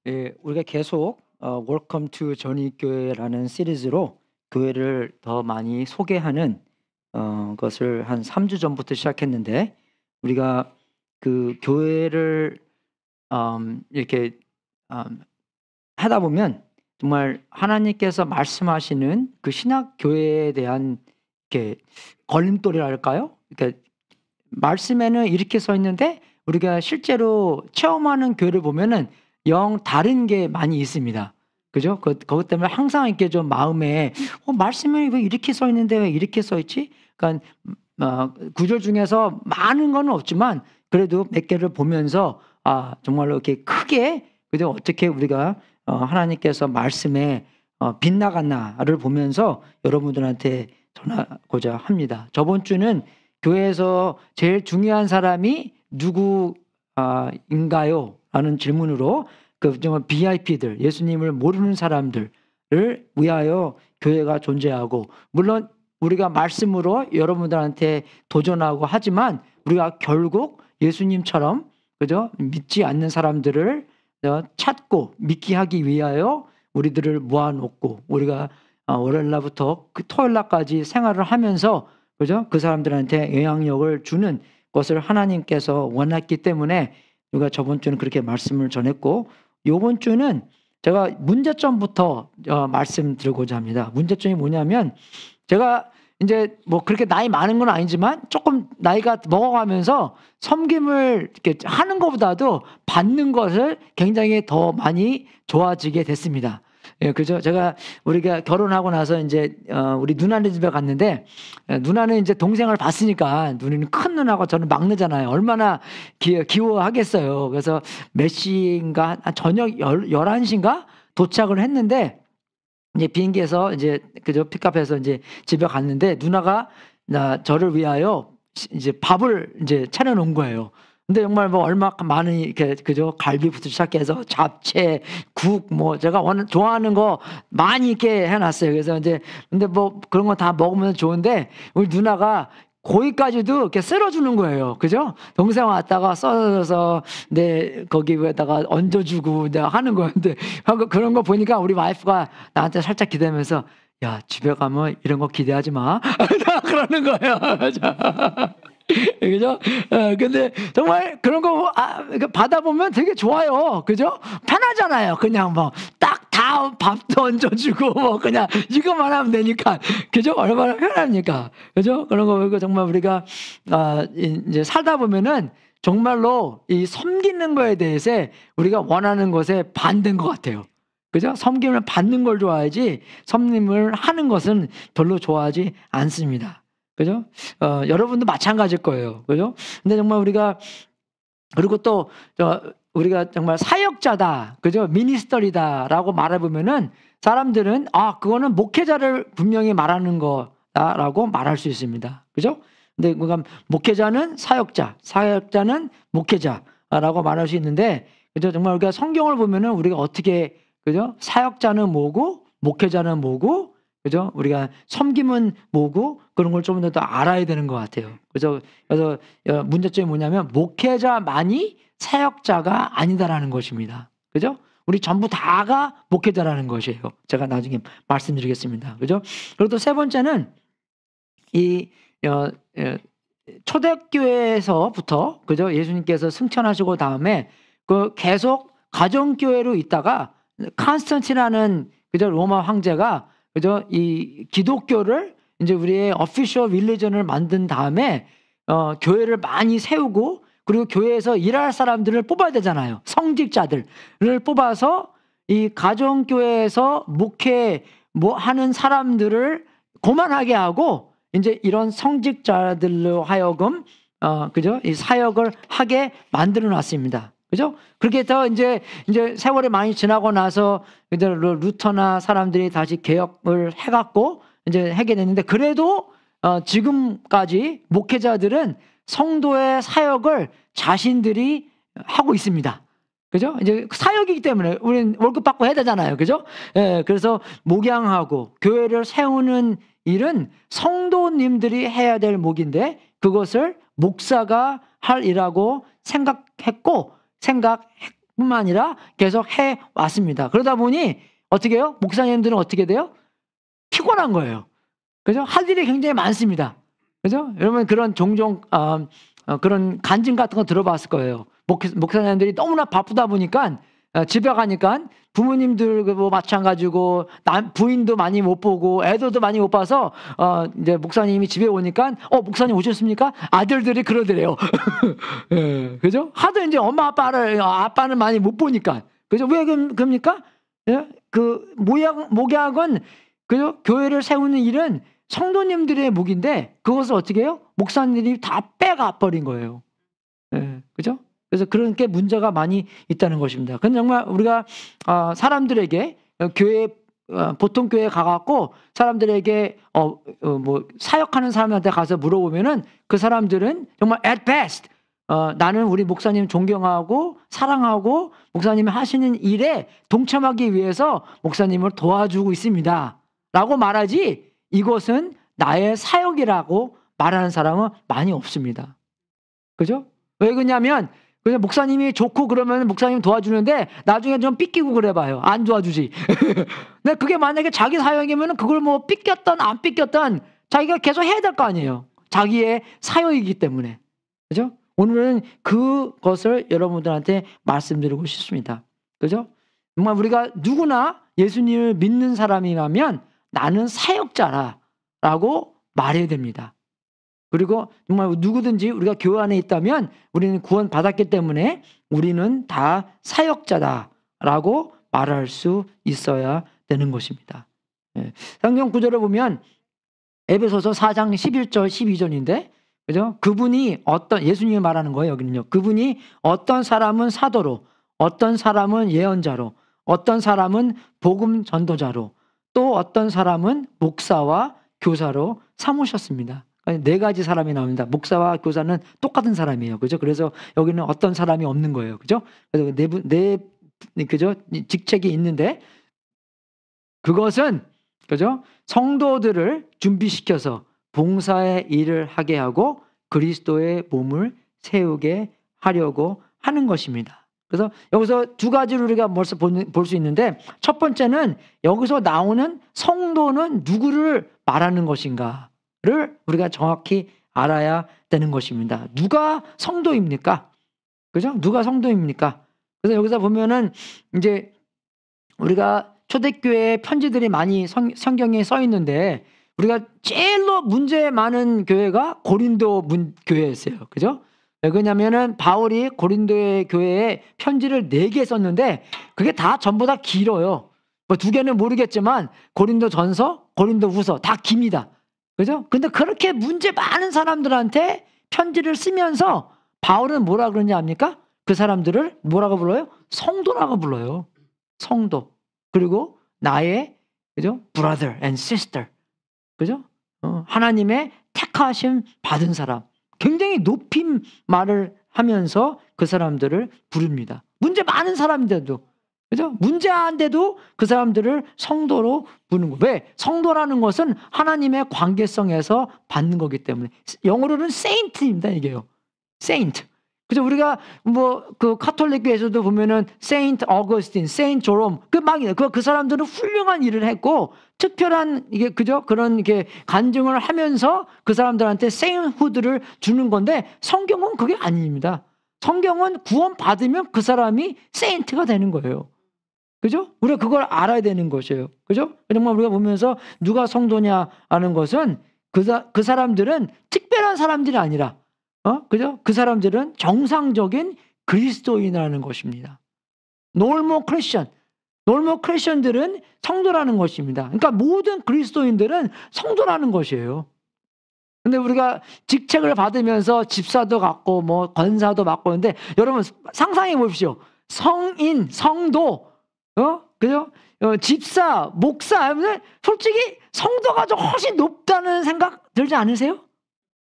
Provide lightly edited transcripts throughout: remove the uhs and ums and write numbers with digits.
예, 우리가 계속 Welcome to 전익교회라는 시리즈로 교회를 더 많이 소개하는 것을 한 3주 전부터 시작했는데, 우리가 그 교회를 이렇게 하다 보면 정말 하나님께서 말씀하시는 그 신학 교회에 대한 이렇게 걸림돌이랄까요? 그러니까 말씀에는 이렇게 써 있는데 우리가 실제로 체험하는 교회를 보면은 영 다른 게 많이 있습니다. 그죠? 그것 때문에 항상 이렇게 좀 마음에 말씀에 왜 이렇게 써 있는데 왜 이렇게 써 있지? 그러니까 구절 중에서 많은 건 없지만 그래도 몇 개를 보면서 정말로 이렇게 크게 그죠? 어떻게 우리가 하나님께서 말씀에 빗나갔나를 보면서 여러분들한테 전하고자 합니다. 저번 주는 교회에서 제일 중요한 사람이 누구인가요? 라는 질문으로 그 정말 VIP들, 예수님을 모르는 사람들을 위하여 교회가 존재하고, 물론 우리가 말씀으로 여러분들한테 도전하고 하지만 우리가 결국 예수님처럼 그죠? 믿지 않는 사람들을 찾고 믿게 하기 위하여 우리들을 모아놓고 우리가 월요일 날부터 그 토요일 날까지 생활을 하면서 그죠? 그 사람들한테 영향력을 주는 것을 하나님께서 원했기 때문에 우리가 저번 주는 그렇게 말씀을 전했고, 요번 주는 제가 문제점부터 말씀드리고자 합니다. 문제점이 뭐냐면, 제가 이제 뭐 그렇게 나이 많은 건 아니지만 조금 나이가 먹어가면서 섬김을 이렇게 하는 것보다도 받는 것을 굉장히 더 많이 좋아지게 됐습니다. 예, 그죠? 우리가 결혼하고 나서 이제 우리 누나네 집에 갔는데, 누나는 이제 동생을 봤으니까, 누나는 큰 누나고 저는 막내잖아요. 얼마나 기워하겠어요. 그래서 몇 시인가 저녁 11시인가 도착을 했는데, 이제 비행기에서 이제 그저 픽업해서 이제 집에 갔는데 누나가 저를 위하여 이제 밥을 이제 차려놓은 거예요. 근데 정말 뭐 얼마 많은 이렇게 그저 갈비부터 시작해서 잡채, 국, 뭐 제가 좋아하는 거 많이 이렇게 해놨어요. 그래서 이제 근데 뭐 그런 거 다 먹으면 좋은데 우리 누나가 고기까지도 이렇게 썰어주는 거예요. 그죠? 동생 왔다가 썰어서 거기 위에다가 얹어주고 내가 하는 거였는데 그런 거 보니까 우리 와이프가 나한테 살짝 기대면서 야, 집에 가면 이런 거 기대하지 마. 그러는 거예요. 그죠? 근데 정말 그런 거 받아보면 되게 좋아요. 그죠? 편하잖아요. 그냥 뭐 딱 다 밥도 얹어주고 뭐 그냥 이거만 하면 되니까. 그죠? 얼마나 편합니까? 그죠? 그런 거 보고 정말 우리가 이제 살다 보면은 정말로 이 섬기는 거에 대해서 우리가 원하는 것에 반대인 것 같아요. 그죠? 섬김을 받는 걸 좋아하지 섬김을 하는 것은 별로 좋아하지 않습니다. 그죠? 여러분도 마찬가지일 거예요. 그죠? 근데 정말 우리가 그리고 또 우리가 정말 사역자다, 그죠? 미니스터리다라고 말해보면은 사람들은 그거는 목회자를 분명히 말하는 거다라고 말할 수 있습니다. 그죠? 근데 그러니까 목회자는 사역자, 사역자는 목회자라고 말할 수 있는데, 그죠? 정말 우리가 성경을 보면은 우리가 어떻게 그죠? 사역자는 뭐고 목회자는 뭐고 그죠? 우리가 섬김은 뭐고 그런 걸 좀 더 알아야 되는 것 같아요. 그래서 문제점이 뭐냐면 목회자만이 사역자가 아니다라는 것입니다. 그죠? 우리 전부 다가 목회자라는 것이에요. 제가 나중에 말씀드리겠습니다. 그죠? 그리고 또 세 번째는 이 초대교회에서부터 그죠? 예수님께서 승천하시고 다음에 그 계속 가정교회로 있다가 칸스탄티라는 그죠? 로마 황제가 그죠? 이 기독교를 이제 우리의 어피셜 릴리전을 만든 다음에 교회를 많이 세우고 그리고 교회에서 일할 사람들을 뽑아야 되잖아요. 성직자들을 뽑아서 이 가정교회에서 하는 사람들을 고만하게 하고 이제 이런 성직자들로 하여금 그죠? 이 사역을 하게 만들어 놨습니다. 그죠? 그렇게 해서 이제 세월이 많이 지나고 나서 이제 루터나 사람들이 다시 개혁을 해갖고 이제 하게 됐는데, 그래도 지금까지 목회자들은 성도의 사역을 자신들이 하고 있습니다. 그죠? 이제 사역이기 때문에 우리는 월급 받고 해야 되잖아요. 그죠? 예, 그래서 목양하고 교회를 세우는 일은 성도님들이 해야 될 목인데 그것을 목사가 할 일하고 뿐만 아니라 계속 해 왔습니다. 그러다 보니 어떻게 해요? 목사님들은 어떻게 돼요? 피곤한 거예요. 그죠? 할 일이 굉장히 많습니다. 그죠? 여러분 그런 종종 그런 간증 같은 거 들어봤을 거예요. 목사님들이 너무나 바쁘다 보니까 집에 가니까 부모님들 뭐 마찬가지고 부인도 많이 못 보고 애들도 많이 못 봐서 이제 목사님이 집에 오니까 목사님 오셨습니까? 아들들이 그러더래요. 예, 그죠? 하도 이제 엄마 아빠는 많이 못 보니까 그죠? 왜 그럽니까? 예? 그 목약은 그죠? 교회를 세우는 일은 성도님들의 목인데 그것을 어떻게 해요? 목사님들이 다 빼가 버린 거예요. 예, 그죠? 그래서 그런 게 문제가 많이 있다는 것입니다. 그건 정말 우리가 사람들에게 보통 교회에 가갖고 사람들에게 뭐 사역하는 사람한테 가서 물어보면은 그 사람들은 정말 at best 나는 우리 목사님 존경하고 사랑하고 목사님이 하시는 일에 동참하기 위해서 목사님을 도와주고 있습니다. 라고 말하지 이것은 나의 사역이라고 말하는 사람은 많이 없습니다. 그죠? 왜 그러냐면 그냥 목사님이 좋고 그러면 목사님 도와주는데 나중에 좀 삐끼고 그래봐요. 안 도와주지. 근데 그게 만약에 자기 사역이면 그걸 뭐 삐꼈던 안 삐꼈던 자기가 계속 해야 될 거 아니에요. 자기의 사역이기 때문에. 그죠? 오늘은 그것을 여러분들한테 말씀드리고 싶습니다. 그죠? 정말 우리가 누구나 예수님을 믿는 사람이라면 나는 사역자라고 말해야 됩니다. 그리고 정말 누구든지 우리가 교회 안에 있다면 우리는 구원 받았기 때문에 우리는 다 사역자다라고 말할 수 있어야 되는 것입니다. 성경 구절을 보면 에베소서 4장 11절 12절인데 그죠? 그분이 예수님이 말하는 거예요. 여기는요. 그분이 어떤 사람은 사도로, 어떤 사람은 예언자로, 어떤 사람은 복음 전도자로, 또 어떤 사람은 목사와 교사로 삼으셨습니다. 네 가지 사람이 나옵니다. 목사와 교사는 똑같은 사람이에요. 그죠? 그래서 여기는 어떤 사람이 없는 거예요. 그죠? 그래서 그죠? 직책이 있는데 그것은 그죠? 성도들을 준비시켜서 봉사의 일을 하게 하고 그리스도의 몸을 세우게 하려고 하는 것입니다. 그래서 여기서 두 가지를 우리가 볼 수 있는데 첫 번째는 여기서 나오는 성도는 누구를 말하는 것인가를 우리가 정확히 알아야 되는 것입니다. 누가 성도입니까? 그죠? 누가 성도입니까? 그래서 여기서 보면은 이제 우리가 초대교회 편지들이 많이 성경에 써 있는데 우리가 제일로 문제 많은 교회가 고린도 교회였어요. 그죠? 왜 그러냐면은 바울이 고린도의 교회에 편지를 4개 썼는데 그게 다 전부 다 길어요. 뭐 2개는 모르겠지만 고린도 전서, 고린도 후서 다 깁니다. 그죠? 근데 그렇게 문제 많은 사람들한테 편지를 쓰면서 바울은 뭐라 그러냐 합니까? 그 사람들을 뭐라고 불러요? 성도라고 불러요. 성도. 그리고 나의 그죠? brother and sister. 그죠? 하나님의 택하심 받은 사람. 굉장히 높임 말을 하면서 그 사람들을 부릅니다. 문제 많은 사람인데도. 그죠? 문제 안 돼도 그 사람들을 성도로 부르는 거. 왜? 성도라는 것은 하나님의 관계성에서 받는 거기 때문에. 영어로는 saint입니다, 이게요. saint. 그죠? 우리가 뭐 그 카톨릭교에서도 보면은 세인트 어거스틴, 세인트 조롬 그 사람들은 훌륭한 일을 했고 특별한 이게 그죠? 그런 이게 간증을 하면서 그 사람들한테 세인트후드를 주는 건데 성경은 그게 아닙니다. 성경은 구원 받으면 그 사람이 세인트가 되는 거예요. 그죠? 우리가 그걸 알아야 되는 것이에요. 그죠? 정말 우리가 보면서 누가 성도냐 하는 것은 그 사람들은 특별한 사람들이 아니라 그죠? 그 사람들은 정상적인 그리스도인이라는 것입니다. normal Christian. normal Christian들은 성도라는 것입니다. 그러니까 모든 그리스도인들은 성도라는 것이에요. 근데 우리가 직책을 받으면서 집사도 갖고 뭐 권사도 맡고 있는데 여러분 상상해 보십시오. 성인, 성도, 그죠? 집사, 목사, 솔직히 성도가 좀 훨씬 높다는 생각 들지 않으세요?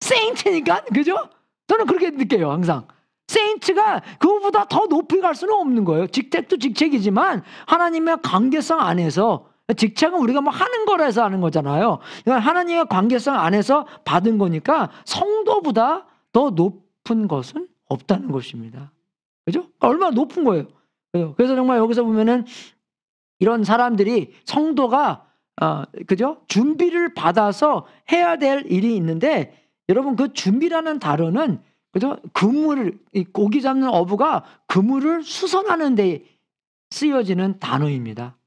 세인트니까, 그죠? 저는 그렇게 느껴요, 항상. 세인트가 그거보다 더 높이 갈 수는 없는 거예요. 직책도 직책이지만 하나님의 관계성 안에서 직책은 우리가 뭐 하는 거라서 하는 거잖아요. 그러니까 하나님의 관계성 안에서 받은 거니까 성도보다 더 높은 것은 없다는 것입니다. 그죠? 얼마나 높은 거예요. 그래서 정말 여기서 보면은 이런 사람들이 성도가 그죠? 준비를 받아서 해야 될 일이 있는데 여러분 그 준비라는 단어는 그죠? 그물을 이 고기 잡는 어부가 그물을 수선하는 데 쓰여지는 단어입니다.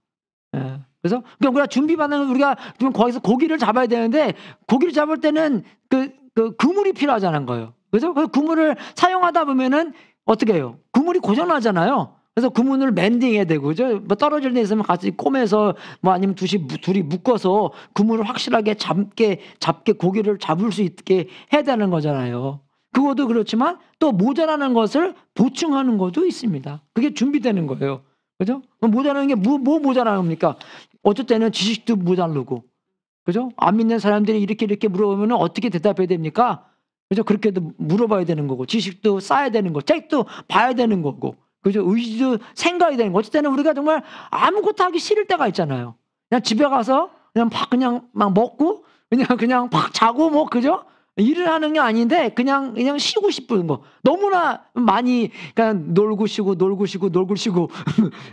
예. 그래서 우리가 준비받는 우리가 좀 거기서 고기를 잡아야 되는데 고기를 잡을 때는 그 그물이 필요하자는 거예요. 그래서 그 그물을 사용하다 보면은 어떻게 해요? 그물이 고장나잖아요. 그래서 그물을 멘딩해야 되고, 그죠? 뭐 떨어질 데 있으면 같이 꼬매서 뭐 아니면 둘이 묶어서 그물을 확실하게 잡게 고기를 잡을 수 있게 해야 되는 거잖아요. 그것도 그렇지만 또 모자라는 것을 보충하는 것도 있습니다. 그게 준비되는 거예요. 그죠? 모자라는 게 뭐 모자라는 겁니까? 어쩔 때는 지식도 모자르고, 그죠? 안 믿는 사람들이 이렇게 물어보면 어떻게 대답해야 됩니까? 그죠? 그렇게도 물어봐야 되는 거고, 지식도 쌓아야 되는 거, 책도 봐야 되는 거고, 그죠? 의지도 생각해야 되는 거. 어쩔 때는 우리가 정말 아무것도 하기 싫을 때가 있잖아요. 그냥 집에 가서 그냥 막 먹고, 그냥 팍 자고 뭐, 그죠? 일을 하는 게 아닌데 그냥 쉬고 싶은 거. 너무나 많이 그냥 놀고 쉬고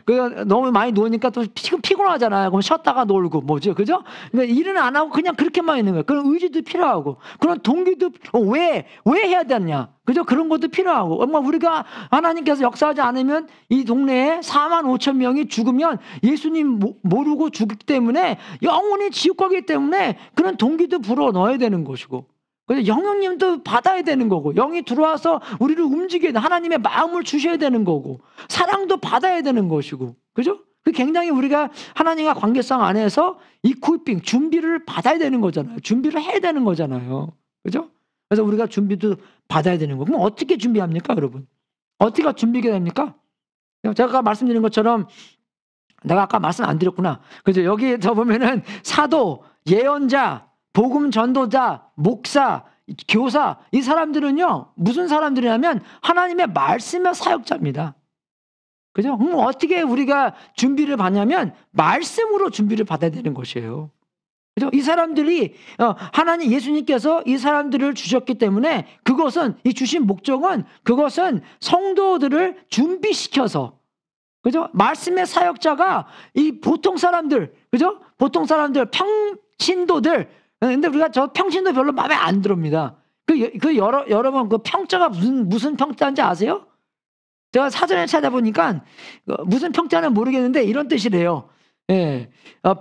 그 너무 많이 노니까 또 피곤하잖아요. 그럼 쉬었다가 놀고 뭐죠, 그죠? 그러니까 일은 안 하고 그냥 그렇게만 있는 거예요. 그런 의지도 필요하고 그런 동기도 왜 해야 되냐, 그죠? 그런 것도 필요하고. 엄마 우리가 하나님께서 역사하지 않으면 이 동네에 4만 5천 명이 죽으면 예수님 모르고 죽기 때문에 영원히 지옥 가기 때문에 그런 동기도 불어 넣어야 되는 것이고. 그래서 영령님도 받아야 되는 거고, 영이 들어와서 우리를 움직여야 돼. 하나님의 마음을 주셔야 되는 거고, 사랑도 받아야 되는 것이고, 그죠? 그 굉장히 우리가 하나님과 관계성 안에서 이퀄핑 준비를 받아야 되는 거잖아요. 준비를 해야 되는 거잖아요. 그죠? 그래서 우리가 준비도 받아야 되는 거고, 그럼 어떻게 준비합니까, 여러분? 어떻게 준비가 됩니까? 제가 아까 말씀드린 것처럼, 내가 아까 말씀 안 드렸구나. 그죠? 여기에서 보면은 사도, 예언자, 복음 전도자, 목사, 교사, 이 사람들은요 무슨 사람들이냐면 하나님의 말씀의 사역자입니다. 그죠? 그럼 어떻게 우리가 준비를 받냐면 말씀으로 준비를 받아야 되는 것이에요. 그죠? 이 사람들이 하나님 예수님께서 이 사람들을 주셨기 때문에 그것은 이 주신 목적은 그것은 성도들을 준비시켜서, 그죠? 말씀의 사역자가 이 보통 사람들, 그죠? 보통 사람들, 평신도들. 근데 우리가 저 평신도 별로 마음에 안 듭니다. 여러분 그 평자가 무슨 평자인지 아세요? 제가 사전에 찾아보니까 무슨 평자는 모르겠는데 이런 뜻이래요. 예,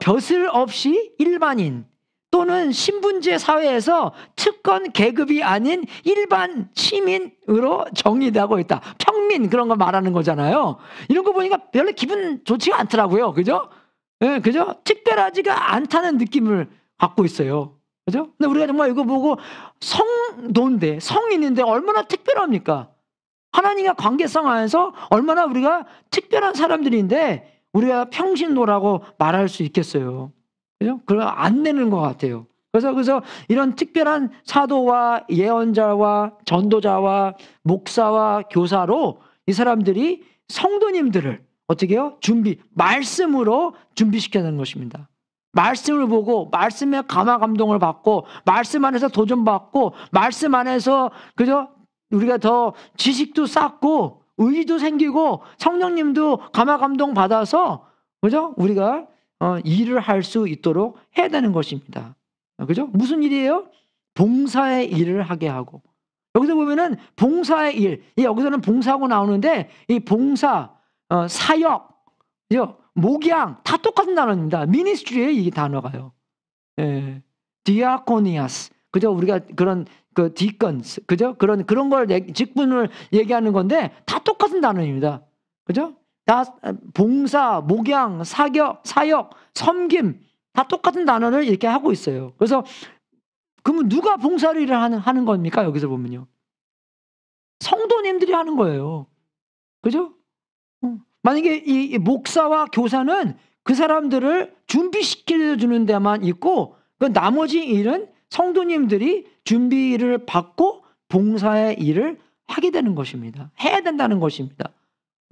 벼슬 없이 일반인 또는 신분제 사회에서 특권 계급이 아닌 일반 시민으로 정의되고 있다. 평민 그런 거 말하는 거잖아요. 이런 거 보니까 별로 기분 좋지가 않더라고요. 그죠? 예, 그죠? 특별하지가 않다는 느낌을 갖고 있어요. 그죠? 근데 우리가 정말 이거 보고 성도인데, 성인인데 얼마나 특별합니까? 하나님과 관계성 안에서 얼마나 우리가 특별한 사람들인데 우리가 평신도라고 말할 수 있겠어요. 그죠? 그걸 안 내는 것 같아요. 그래서 이런 특별한 사도와 예언자와 전도자와 목사와 교사로 이 사람들이 성도님들을 어떻게 해요? 말씀으로 준비시켜야 것입니다. 말씀을 보고 말씀의 감화 감동을 받고 말씀 안에서 도전받고 말씀 안에서, 그죠? 우리가 더 지식도 쌓고 의지도 생기고 성령님도 감화 감동 받아서, 그죠? 우리가 일을 할 수 있도록 해야 되는 것입니다. 그죠? 무슨 일이에요? 봉사의 일을 하게 하고. 여기서 보면은 봉사의 일, 여기서는 봉사하고 나오는데 이 봉사, 사역, 목양 다 똑같은 단어입니다. 미니스트리에 이 단어가요. 예. 디아코니아스. 그죠? 우리가 그런 디건스, 그죠? 그런 걸 직분을 얘기하는 건데 다 똑같은 단어입니다. 그죠? 다 봉사, 목양, 사역, 섬김 다 똑같은 단어를 이렇게 하고 있어요. 그래서 그러면 누가 봉사를 일을 하는 겁니까? 여기서 보면요. 성도님들이 하는 거예요. 그죠? 만약에 이 목사와 교사는 그 사람들을 준비시켜주는 데만 있고 그 나머지 일은 성도님들이 준비를 받고 봉사의 일을 하게 되는 것입니다. 해야 된다는 것입니다.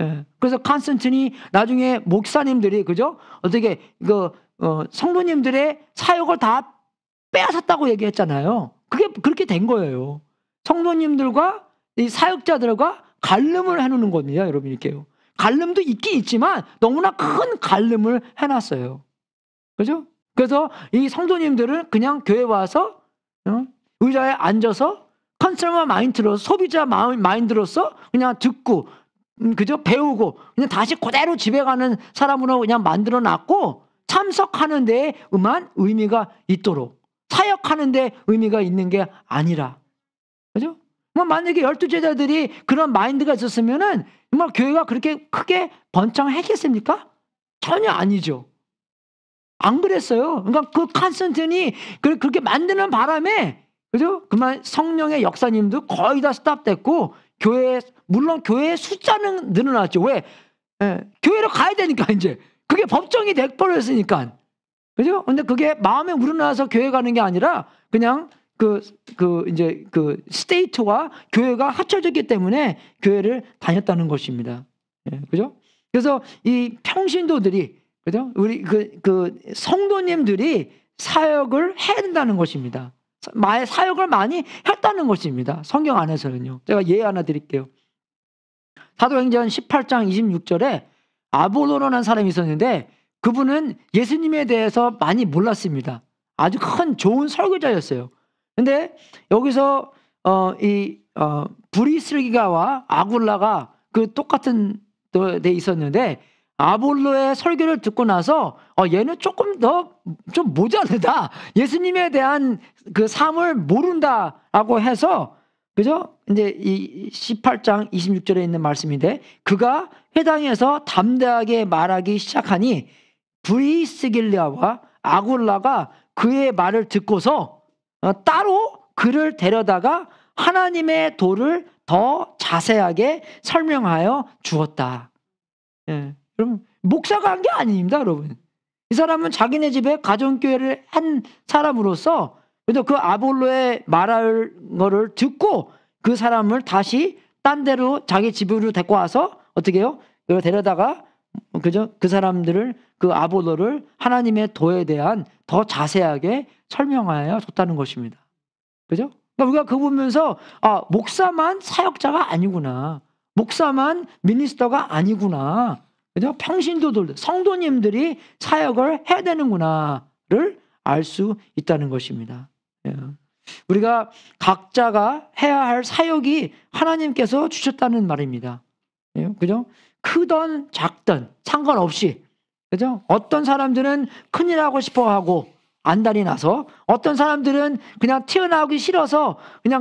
예. 그래서 칸스탄틴이 나중에 목사님들이, 그죠? 어떻게 성도님들의 사역을 다 빼앗았다고 얘기했잖아요. 그게 그렇게 된 거예요. 성도님들과 이 사역자들과 갈름을 해놓는 겁니다, 여러분. 이렇게요. 갈름도 있긴 있지만 너무나 큰 갈름을 해놨어요. 그죠? 그래서 이 성도님들은 그냥 교회 와서 의자에 앉아서 컨슈머 마인드로서, 소비자 마인드로서 그냥 듣고 그죠? 배우고 그냥 다시 그대로 집에 가는 사람으로 그냥 만들어 놨고, 참석하는 데에만 의미가 있도록, 사역하는 데 의미가 있는 게 아니라. 그죠? 뭐 만약에 12제자들이 그런 마인드가 있었으면은 뭐 교회가 그렇게 크게 번창했겠습니까? 전혀 아니죠. 안 그랬어요. 그러니까 그 콘스탄틴이 그렇게 만드는 바람에, 그죠? 그만 성령의 역사님도 거의 다 스탑됐고, 물론 교회의 숫자는 늘어났죠. 왜? 교회로 가야 되니까, 이제. 그게 법정이 돼버렸으니까. 그죠? 근데 그게 마음에 우러나서 교회 가는 게 아니라, 그냥 이제 스테이트와 교회가 합쳐졌기 때문에 교회를 다녔다는 것입니다. 그죠? 그래서 이 평신도들이, 그죠? 우리 성도님들이 사역을 해야 된다는 것입니다. 사역을 많이 했다는 것입니다. 성경 안에서는요. 제가 예 하나 드릴게요. 사도행전 18장 26절에 아볼로라는 사람이 있었는데, 그분은 예수님에 대해서 많이 몰랐습니다. 아주 큰 좋은 설교자였어요. 근데 여기서 브리스기가와 아굴라가 똑같은 데 있었는데, 아볼로의 설교를 듣고 나서 얘는 조금 더 좀 모자르다, 예수님에 대한 그 삶을 모른다라고 해서, 그죠? 이제 이 18장 26절에 있는 말씀인데, 그가 회당에서 담대하게 말하기 시작하니 브리스길라와 아굴라가 그의 말을 듣고서 따로 그를 데려다가 하나님의 도를 더 자세하게 설명하여 주었다. 여러분, 목사가 한 게 아닙니다, 여러분. 이 사람은 자기네 집에 가정교회를 한 사람으로서, 그래서 그 아볼로의 말할 거를 듣고 그 사람을 다시 딴 데로 자기 집으로 데리고 와서 어떻게 해요? 그걸 데려다가, 그죠? 그 사람들을, 그 아볼로를 하나님의 도에 대한 더 자세하게 설명하여 줬다는 것입니다. 그죠? 그러니까 우리가 그거 보면서, 목사만 사역자가 아니구나, 목사만 미니스터가 아니구나, 그죠? 평신도들, 성도님들이 사역을 해야 되는구나를 알 수 있다는 것입니다. 우리가 각자가 해야 할 사역이 하나님께서 주셨다는 말입니다. 그죠? 크던 작던 상관없이, 그죠? 어떤 사람들은 큰일 하고 싶어 하고 안달이 나서, 어떤 사람들은 그냥 튀어나오기 싫어서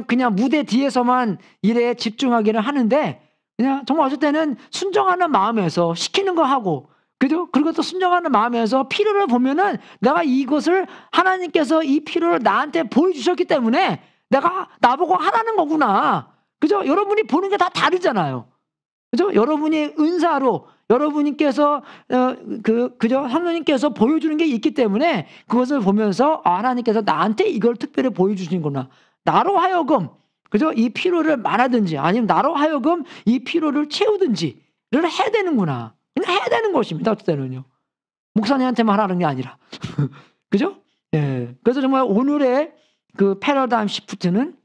그냥 무대 뒤에서만 일에 집중하기를 하는데, 그냥 정말 어쩔 때는 순종하는 마음에서 시키는 거 하고, 그죠? 그리고 또 순종하는 마음에서 필요를 보면은 내가 이것을, 하나님께서 이 필요를 나한테 보여주셨기 때문에 나보고 하라는 거구나. 그죠? 여러분이 보는 게 다 다르잖아요. 그죠? 여러분이 은사로, 여러분께서 그죠? 하나님께서 보여주는 게 있기 때문에 그것을 보면서 하나님께서 나한테 이걸 특별히 보여주시는구나. 나로 하여금, 그죠? 이 피로를 말하든지 아니면 나로 하여금 이 피로를 채우든지를 해야 되는구나. 그냥 해야 되는 것입니다. 어떨 때는요. 목사님한테만 하라는 게 아니라. 그죠? 예. 그래서 정말 오늘의 그 패러다임 시프트는,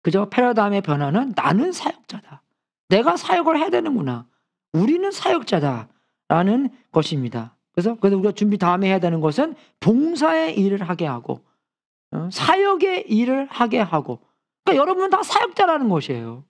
그죠? 패러다임의 변화는 나는 사역자다. 내가 사역을 해야 되는구나. 우리는 사역자다라는 것입니다. 그래서 우리가 준비 다음에 해야 되는 것은 봉사의 일을 하게 하고, 사역의 일을 하게 하고, 그러니까 여러분은 다 사역자라는 것이에요.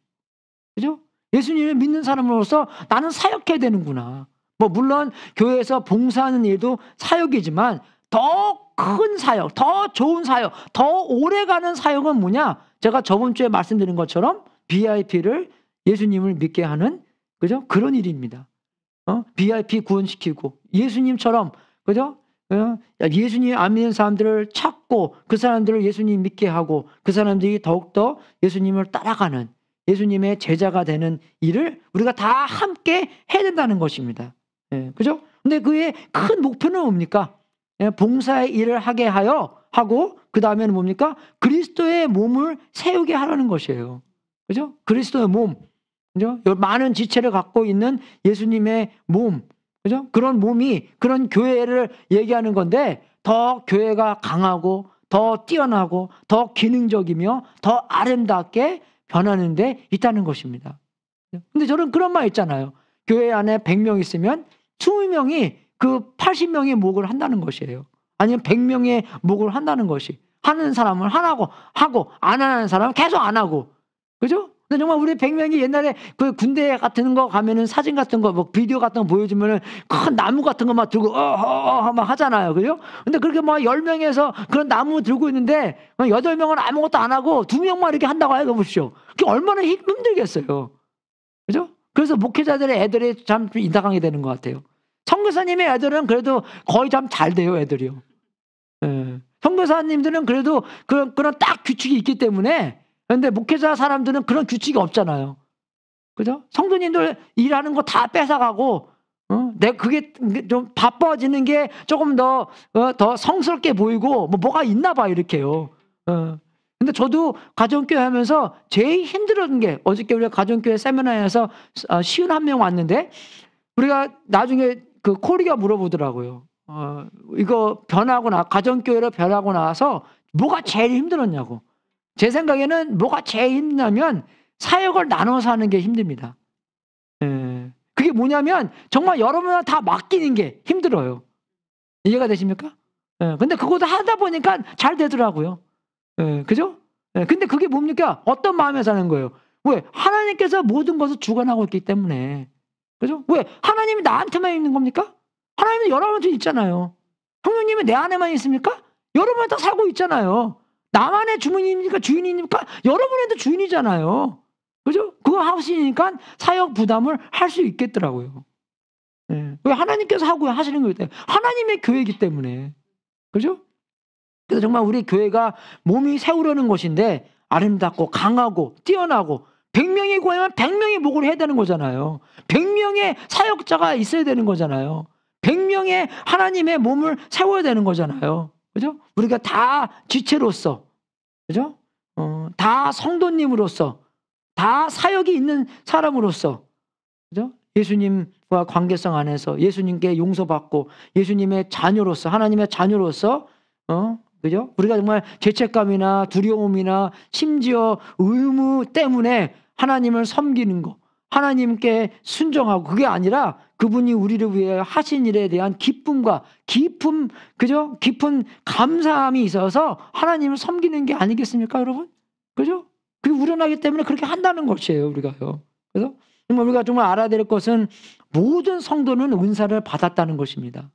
그죠? 예수님을 믿는 사람으로서 나는 사역해야 되는구나. 뭐 물론 교회에서 봉사하는 일도 사역이지만 더 큰 사역, 더 좋은 사역, 더 오래가는 사역은 뭐냐? 제가 저번 주에 말씀드린 것처럼 BIP를, 예수님을 믿게 하는, 그죠? 그런 일입니다. BIP 구원시키고 예수님처럼, 그죠? 예수님 안 믿는 사람들을 찾고 그 사람들을 예수님 믿게 하고 그 사람들이 더욱더 예수님을 따라가는, 예수님의 제자가 되는 일을 우리가 다 함께 해야 된다는 것입니다. 그죠? 근데 그의 큰 목표는 뭡니까? 봉사의 일을 하게 하고 그 다음에는 뭡니까? 그리스도의 몸을 세우게 하라는 것이에요. 그죠? 그리스도의 몸, 그죠? 많은 지체를 갖고 있는 예수님의 몸, 그죠? 그런 몸이, 그런 교회를 얘기하는 건데, 더 교회가 강하고 더 뛰어나고 더 기능적이며 더 아름답게 변하는 데 있다는 것입니다. 근데 저는 그런 말 있잖아요. 교회 안에 100명 있으면 20명이 그 80명의 목을 한다는 것이에요. 아니면 100명의 목을 한다는 것이. 하는 사람은 하고 안 하는 사람은 계속 안 하고. 그죠? 근데 정말 우리 100명이 옛날에 그 군대 같은 거 가면은 사진 같은 거, 뭐 비디오 같은 거 보여주면은 큰 나무 같은 거 막 들고 막 하잖아요. 그죠? 근데 그렇게 막 10명에서 그런 나무 들고 있는데 8명은 아무것도 안 하고 2명만 이렇게 한다고 해보십시오. 그게 얼마나 힘들겠어요. 그죠? 그래서 목회자들의 애들이 참 인사강이 되는 것 같아요. 선교사님의 애들은 그래도 거의 참 잘 돼요, 애들이요. 예. 선교사님들은 그래도 그런 딱 규칙이 있기 때문에. 그런데 목회자 사람들은 그런 규칙이 없잖아요. 그죠? 성도님들 일하는 거 다 뺏어가고, 그게 좀 바빠지는 게 조금 더 성스럽게 보이고, 뭐가 있나 봐, 이렇게요. 근데 저도 가정교회 하면서 제일 힘들었던 게, 어저께 우리가 가정교회 세미나에서 51명 왔는데, 우리가 나중에 그 코리가 물어보더라고요. 이거 가정교회로 변하고 나서 뭐가 제일 힘들었냐고. 제 생각에는 뭐가 제일 힘드냐면 사역을 나눠서 하는 게 힘듭니다. 그게 뭐냐면 정말 여러분한테 다 맡기는 게 힘들어요. 이해가 되십니까? 근데 그것도 하다 보니까 잘 되더라고요. 그죠? 근데 그게 뭡니까? 어떤 마음에서 하는 거예요? 왜? 하나님께서 모든 것을 주관하고 있기 때문에. 그죠? 왜? 하나님이 나한테만 있는 겁니까? 하나님은 여러분한테 있잖아요. 성령님은 내 안에만 있습니까? 여러분한테 살고 있잖아요. 나만의 주인입니까? 주인입니까? 여러분한테 주인이잖아요. 그죠? 그거 하시니까 사역 부담을 할 수 있겠더라고요. 왜? 하나님께서 하시는 거예요. 하나님의 교회이기 때문에. 그죠? 그래서 정말 우리 교회가 몸이 세우려는 것인데 아름답고 강하고 뛰어나고 100명이 구하면 100명이 목을 해야 되는 거잖아요. 100명의 사역자가 있어야 되는 거잖아요. 100명의 하나님의 몸을 세워야 되는 거잖아요. 그죠? 우리가 다 지체로서, 그죠? 다 성도님으로서, 다 사역이 있는 사람으로서, 그죠? 예수님과 관계성 안에서 예수님께 용서받고 예수님의 자녀로서, 하나님의 자녀로서, 그죠? 우리가 정말 죄책감이나 두려움이나 심지어 의무 때문에 하나님을 섬기는 거, 하나님께 순종하고 그게 아니라 그분이 우리를 위해 하신 일에 대한 기쁨과 깊은 감사함이 있어서 하나님을 섬기는 게 아니겠습니까, 여러분? 그죠? 그게 우러나기 때문에 그렇게 한다는 것이에요, 우리가요. 그래서 우리가 정말 알아야 될 것은 모든 성도는 은사를 받았다는 것입니다.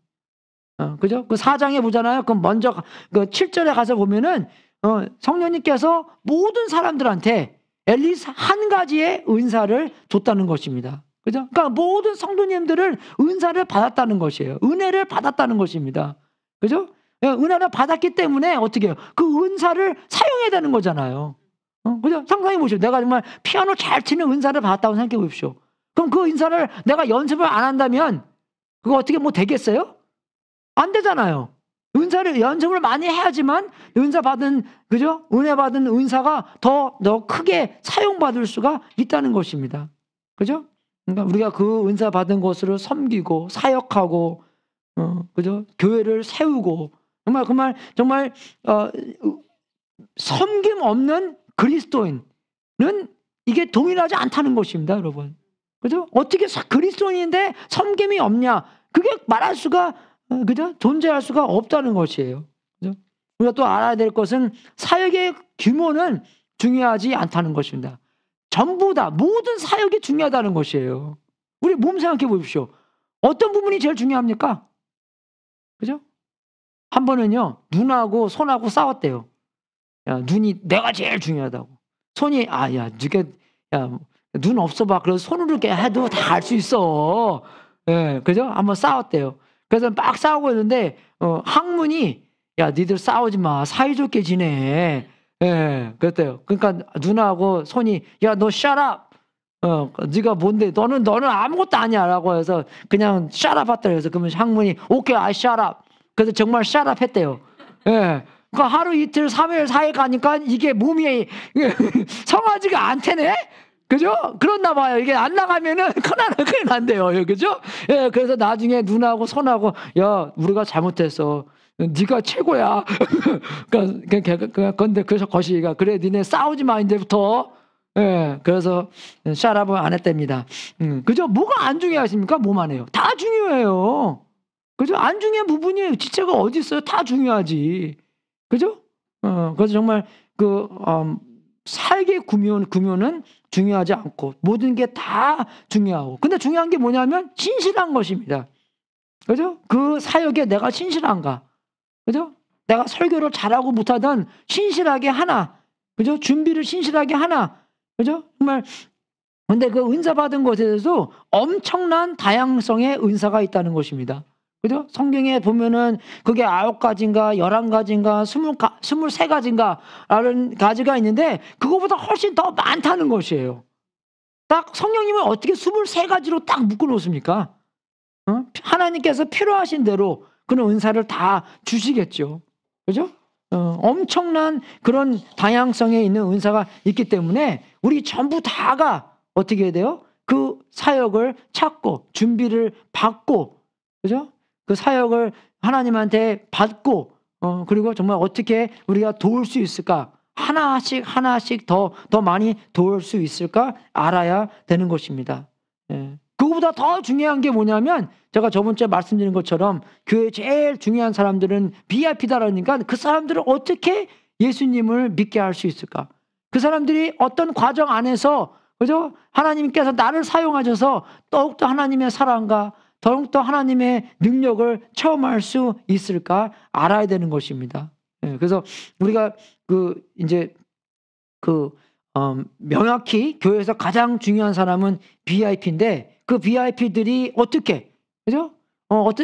그죠? 그 4장에 보잖아요. 그럼 먼저 그 7절에 가서 보면은 성령님께서 모든 사람들한테 앨리스 한 가지의 은사를 줬다는 것입니다. 그죠? 그러니까 모든 성도님들은 은사를 받았다는 것이에요. 은혜를 받았다는 것입니다. 그죠? 은혜를 받았기 때문에 어떻게 해요? 그 은사를 사용해야 되는 거잖아요. 그죠? 상상해 보십시오. 내가 정말 피아노 잘 치는 은사를 받았다고 생각해 보십시오. 그럼 그 은사를 내가 연습을 안 한다면 그거 어떻게 뭐 되겠어요? 안 되잖아요. 연습을 많이 해야지만 은혜 받은 은사가 더 크게 사용받을 수가 있다는 것입니다. 그죠? 그러니까 우리가 그 은사 받은 것으로 섬기고 사역하고, 그죠? 교회를 세우고, 정말, 섬김 없는 그리스도인은 이게 동일하지 않다는 것입니다, 여러분. 그죠? 어떻게 그리스도인인데 섬김이 없냐? 그게 말할 수가, 그죠? 존재할 수가 없다는 것이에요. 그죠? 우리가 또 알아야 될 것은 사역의 규모는 중요하지 않다는 것입니다. 전부 다 모든 사역이 중요하다는 것이에요. 우리 몸 생각해 보십시오. 어떤 부분이 제일 중요합니까? 그죠? 한 번은요, 눈하고 손하고 싸웠대요. 야, 눈이 내가 제일 중요하다고. 손이 눈 없어봐. 그래서 손으로 이렇게 해도 다 알 수 있어. 그죠? 한번 싸웠대요. 그래서 막 싸우고 있는데 항문이 야, 니들 싸우지 마. 사이좋게 지내. 그랬대요. 그러니까 눈하고 손이 야, 너 shut up. 네가 뭔데? 너는 아무것도 아니야라고 해서 그냥 shut up 했다 그래서 그러면 항문이 오케이, I shut up. 그래서 정말 shut up 했대요. 그러니까 하루 이틀 3일 4일 가니까 이게 몸이 성하지가 않대네. 그죠? 그렇나 봐요. 이게 안 나가면은 큰일 난대요. 그죠? 그래서 나중에 눈하고 손하고 야, 우리가 잘못했어. 네가 최고야. 그런데 그래서 거시기가 그래, 니네 싸우지 마 이제부터. 예, 그래서 샤랍은 안 했답니다. 그죠? 뭐가 안 중요하십니까? 뭐만 해요? 다 중요해요. 그죠? 안 중요한 부분이 지체가 어디 있어요? 다 중요하지. 그죠? 그래서 정말 살게 구면은 중요하지 않고 모든 게 다 중요하고. 근데 중요한 게 뭐냐면 신실한 것입니다. 그죠? 그 사역에 내가 신실한가? 그죠? 내가 설교를 잘하고 못하던 신실하게 하나. 그죠? 준비를 신실하게 하나. 그죠? 정말. 근데 그 은사 받은 것에 대해서 엄청난 다양성의 은사가 있다는 것입니다. 그죠? 성경에 보면은 그게 9가지인가 11가지인가 23가지인가 라는 가지가 있는데 그거보다 훨씬 더 많다는 것이에요. 딱 성령님을 어떻게 23가지로 딱 묶어 놓습니까? 하나님께서 필요하신 대로 그런 은사를 다 주시겠죠. 그죠? 엄청난 그런 다양성에 있는 은사가 있기 때문에 우리 전부 다가 어떻게 해야 돼요? 그 사역을 찾고 준비를 받고, 그죠? 그 사역을 하나님한테 받고, 그리고 정말 어떻게 우리가 도울 수 있을까? 하나씩 더 많이 도울 수 있을까? 알아야 되는 것입니다. 예. 그거보다 더 중요한 게 뭐냐면 제가 저번 주에 말씀드린 것처럼 교회 제일 중요한 사람들은 VIP다라니까 그 사람들을 어떻게 예수님을 믿게 할 수 있을까? 그 사람들이 어떤 과정 안에서, 그죠? 하나님께서 나를 사용하셔서 더욱더 하나님의 사랑과 더욱더 하나님의 능력을 체험할 수 있을까 알아야 되는 것입니다. 예, 그래서 우리가 명확히 교회에서 가장 중요한 사람은 VIP인데 그 VIP들이 어떻게, 그죠?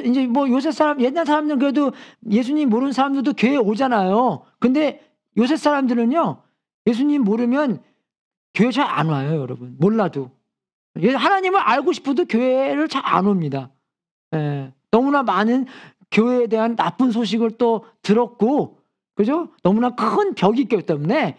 이제 뭐 요새 옛날 사람들은 그래도 예수님 모르는 사람들도 교회에 오잖아요. 근데 요새 사람들은요, 예수님 모르면 교회 잘 안 와요, 여러분. 몰라도. 하나님을 알고 싶어도 교회를 잘 안 옵니다. 예, 너무나 많은 교회에 대한 나쁜 소식을 또 들었고, 그죠? 너무나 큰 벽이 있기 때문에,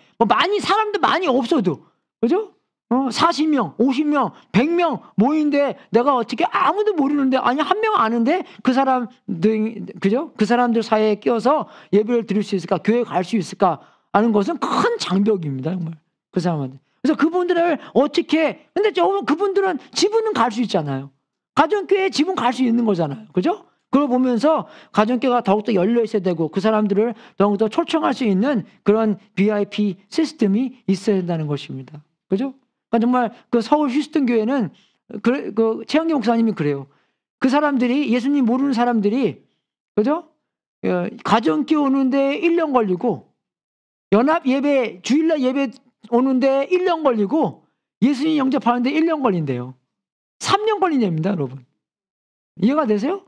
사람도 많이 없어도, 그죠? 40명, 50명, 100명 모인데 내가 어떻게 아무도 모르는데, 아니, 한 명 아는데 그 사람들, 그죠? 그 사람들 사이에 끼어서 예배를 드릴 수 있을까? 교회 갈 수 있을까? 하는 것은 큰 장벽입니다, 정말. 그 사람한테. 그래서 그분들을 어떻게, 근데 그분들은 지분은 갈 수 있잖아요. 가정교회 지분 갈 수 있는 거잖아요. 그죠? 그걸 보면서 가정교회가 더욱더 열려 있어야 되고 그 사람들을 더욱더 초청할 수 있는 그런 VIP 시스템이 있어야 된다는 것입니다. 그죠? 그러니까 정말 그 서울 휴스턴 교회는 그 최영기 목사님이 그래요. 그 사람들이 예수님 모르는 사람들이, 그죠? 가정교회 오는데 1년 걸리고 연합 예배 주일날 예배 오는데 1년 걸리고 예수님 영접하는데 1년 걸린대요. 3년 걸리냐입니다, 여러분. 이해가 되세요?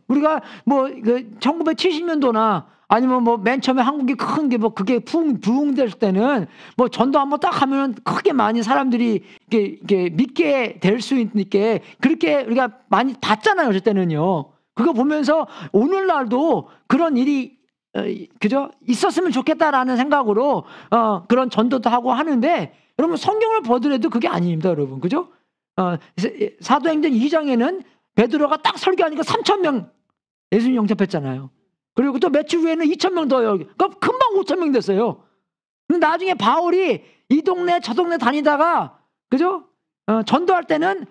우리가 1970년도나 아니면 맨 처음에 한국이 큰 게 그게 부흥될 때는 전도 한번 딱 하면 크게 많이 사람들이 이게 믿게 될 수 있게 그렇게 우리가 많이 봤잖아요, 어쩔 때는요. 그거 보면서 오늘날도 그런 일이 그죠? 있었으면 좋겠다라는 생각으로 그런 전도도 하고 하는데 여러분 성경을 보더라도 그게 아닙니다, 여러분. 그죠? 사도행전 2장에는 베드로가 딱 설교하니까 3,000명 예수님 영접했잖아요. 그리고 또 며칠 후에는 2,000명 더요. 그럼 금방 5,000명 됐어요. 근데 나중에 바울이 이 동네 저 동네 다니다가, 그죠? 전도할 때는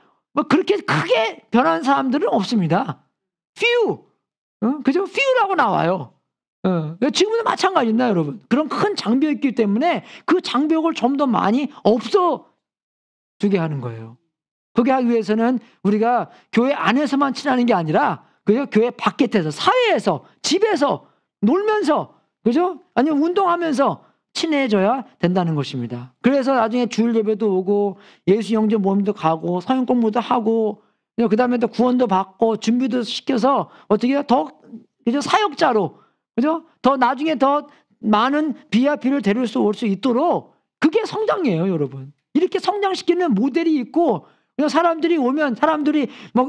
그렇게 크게 변한 사람들은 없습니다. few, 그죠? few라고 나와요. 지금도 마찬가지입니다, 여러분. 그런 큰 장벽이 있기 때문에 그 장벽을 좀 더 많이 없어지게 하는 거예요. 그렇게 하기 위해서는 우리가 교회 안에서만 친하는 게 아니라 그죠? 교회 밖에서, 사회에서, 집에서, 놀면서, 그죠? 아니면 운동하면서 친해져야 된다는 것입니다. 그래서 나중에 주일 예배도 오고 예수 영접 모임도 가고 성경 공부도 하고 그 다음에 또 구원도 받고 준비도 시켜서 어떻게 더, 그죠? 사역자로, 그죠? 더 나중에 더 많은 VIP를 데릴 수 올 수 있도록 그게 성장이에요, 여러분. 이렇게 성장시키는 모델이 있고 사람들이 오면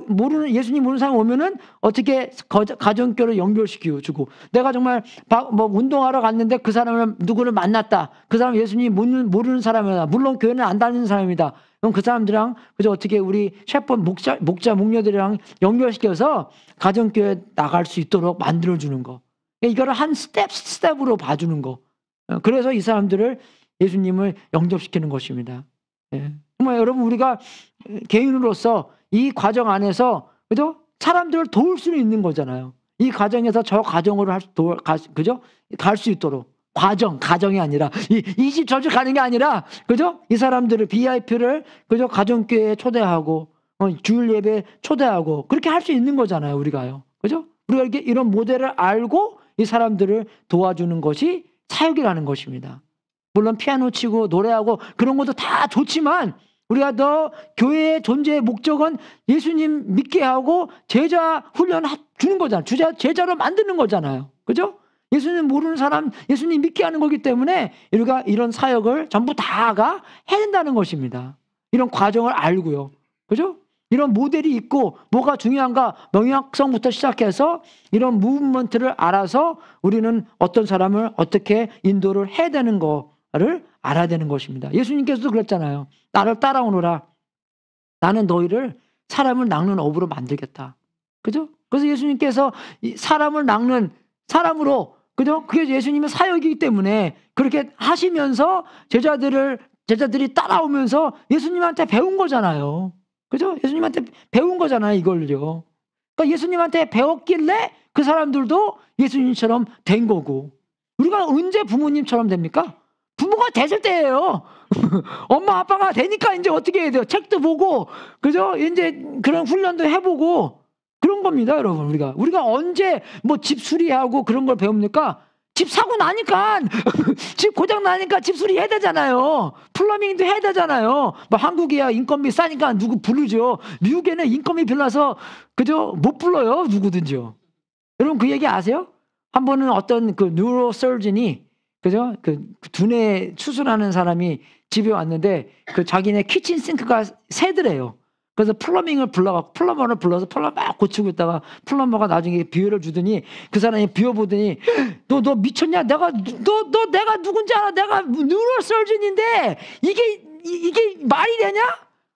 모르는 예수님 모르는 사람 오면은 어떻게 가정교를 연결시켜 주고 내가 정말 운동하러 갔는데 그 사람을 누구를 만났다. 그 사람 예수님 모르는 사람이다. 물론 교회는 안 다니는 사람이다. 그럼 그 사람들이랑 그저 어떻게 우리 셰프 목자 목녀들이랑 연결시켜서 가정교회 나갈 수 있도록 만들어 주는 거. 이거를 한 스텝으로 봐주는 거. 그래서 이 사람들을 예수님을 영접시키는 것입니다. 예. 정말 여러분 우리가 개인으로서 이 과정 안에서 그죠? 사람들을 도울 수는 있는 거잖아요. 이 과정에서 저 과정으로 그죠? 갈 수 있도록 가정이 아니라 이 집 저 집 가는 게 아니라 그죠? 이 사람들을 VIP를 그죠? 가정교회에 초대하고 주일 예배에 초대하고 그렇게 할 수 있는 거잖아요. 우리가요. 그죠? 우리가 이렇게 이런 모델을 알고 이 사람들을 도와주는 것이 사역이라는 것입니다. 물론 피아노 치고 노래하고 그런 것도 다 좋지만 우리가 더 교회의 존재의 목적은 예수님 믿게 하고 제자 훈련 주는 거잖아요. 제자로 만드는 거잖아요. 그죠? 예수님 모르는 사람 예수님 믿게 하는 거기 때문에 우리가 이런 사역을 전부 다가 해야 된다는 것입니다. 이런 과정을 알고요. 그죠? 이런 모델이 있고 뭐가 중요한가 명약성부터 시작해서 이런 무브먼트를 알아서 우리는 어떤 사람을 어떻게 인도를 해야 되는 거를 알아야 되는 것입니다. 예수님께서도 그랬잖아요. 나를 따라오너라. 나는 너희를 사람을 낚는 어부로 만들겠다. 그죠? 그래서 예수님께서 사람을 낚는 사람으로 그죠? 그게 예수님의 사역이기 때문에 그렇게 하시면서 제자들이 따라오면서 예수님한테 배운 거잖아요. 그죠? 예수님한테 배운 거잖아요, 이걸요. 그러니까 예수님한테 배웠길래 그 사람들도 예수님처럼 된 거고. 우리가 언제 부모님처럼 됩니까? 부모가 됐을 때예요. 엄마 아빠가 되니까 이제 어떻게 해야 돼요? 책도 보고, 그죠? 이제 그런 훈련도 해보고 그런 겁니다, 여러분. 우리가 언제 뭐 집 수리하고 그런 걸 배웁니까? 집 사고 나니까 집 고장 나니까 집 수리해야 되잖아요. 플러밍도 해야 되잖아요. 뭐 한국이야 인건비 싸니까 누구 부르죠. 미국에는 인건비 별나서 그죠? 못 불러요, 누구든지요. 여러분 그 얘기 아세요? 한 번은 어떤 그 뉴로서전이 그죠? 그 두뇌 수술하는 사람이 집에 왔는데 그 자기네 키친 싱크가 새더래요. 그래서 플러머를 불러서 플러머 막 고치고 있다가 플러머가 나중에 비유를 주더니 그 사람이 비워보더니 너 미쳤냐? 내가 누군지 알아? 내가 뉴로설전인데 이게 말이 되냐?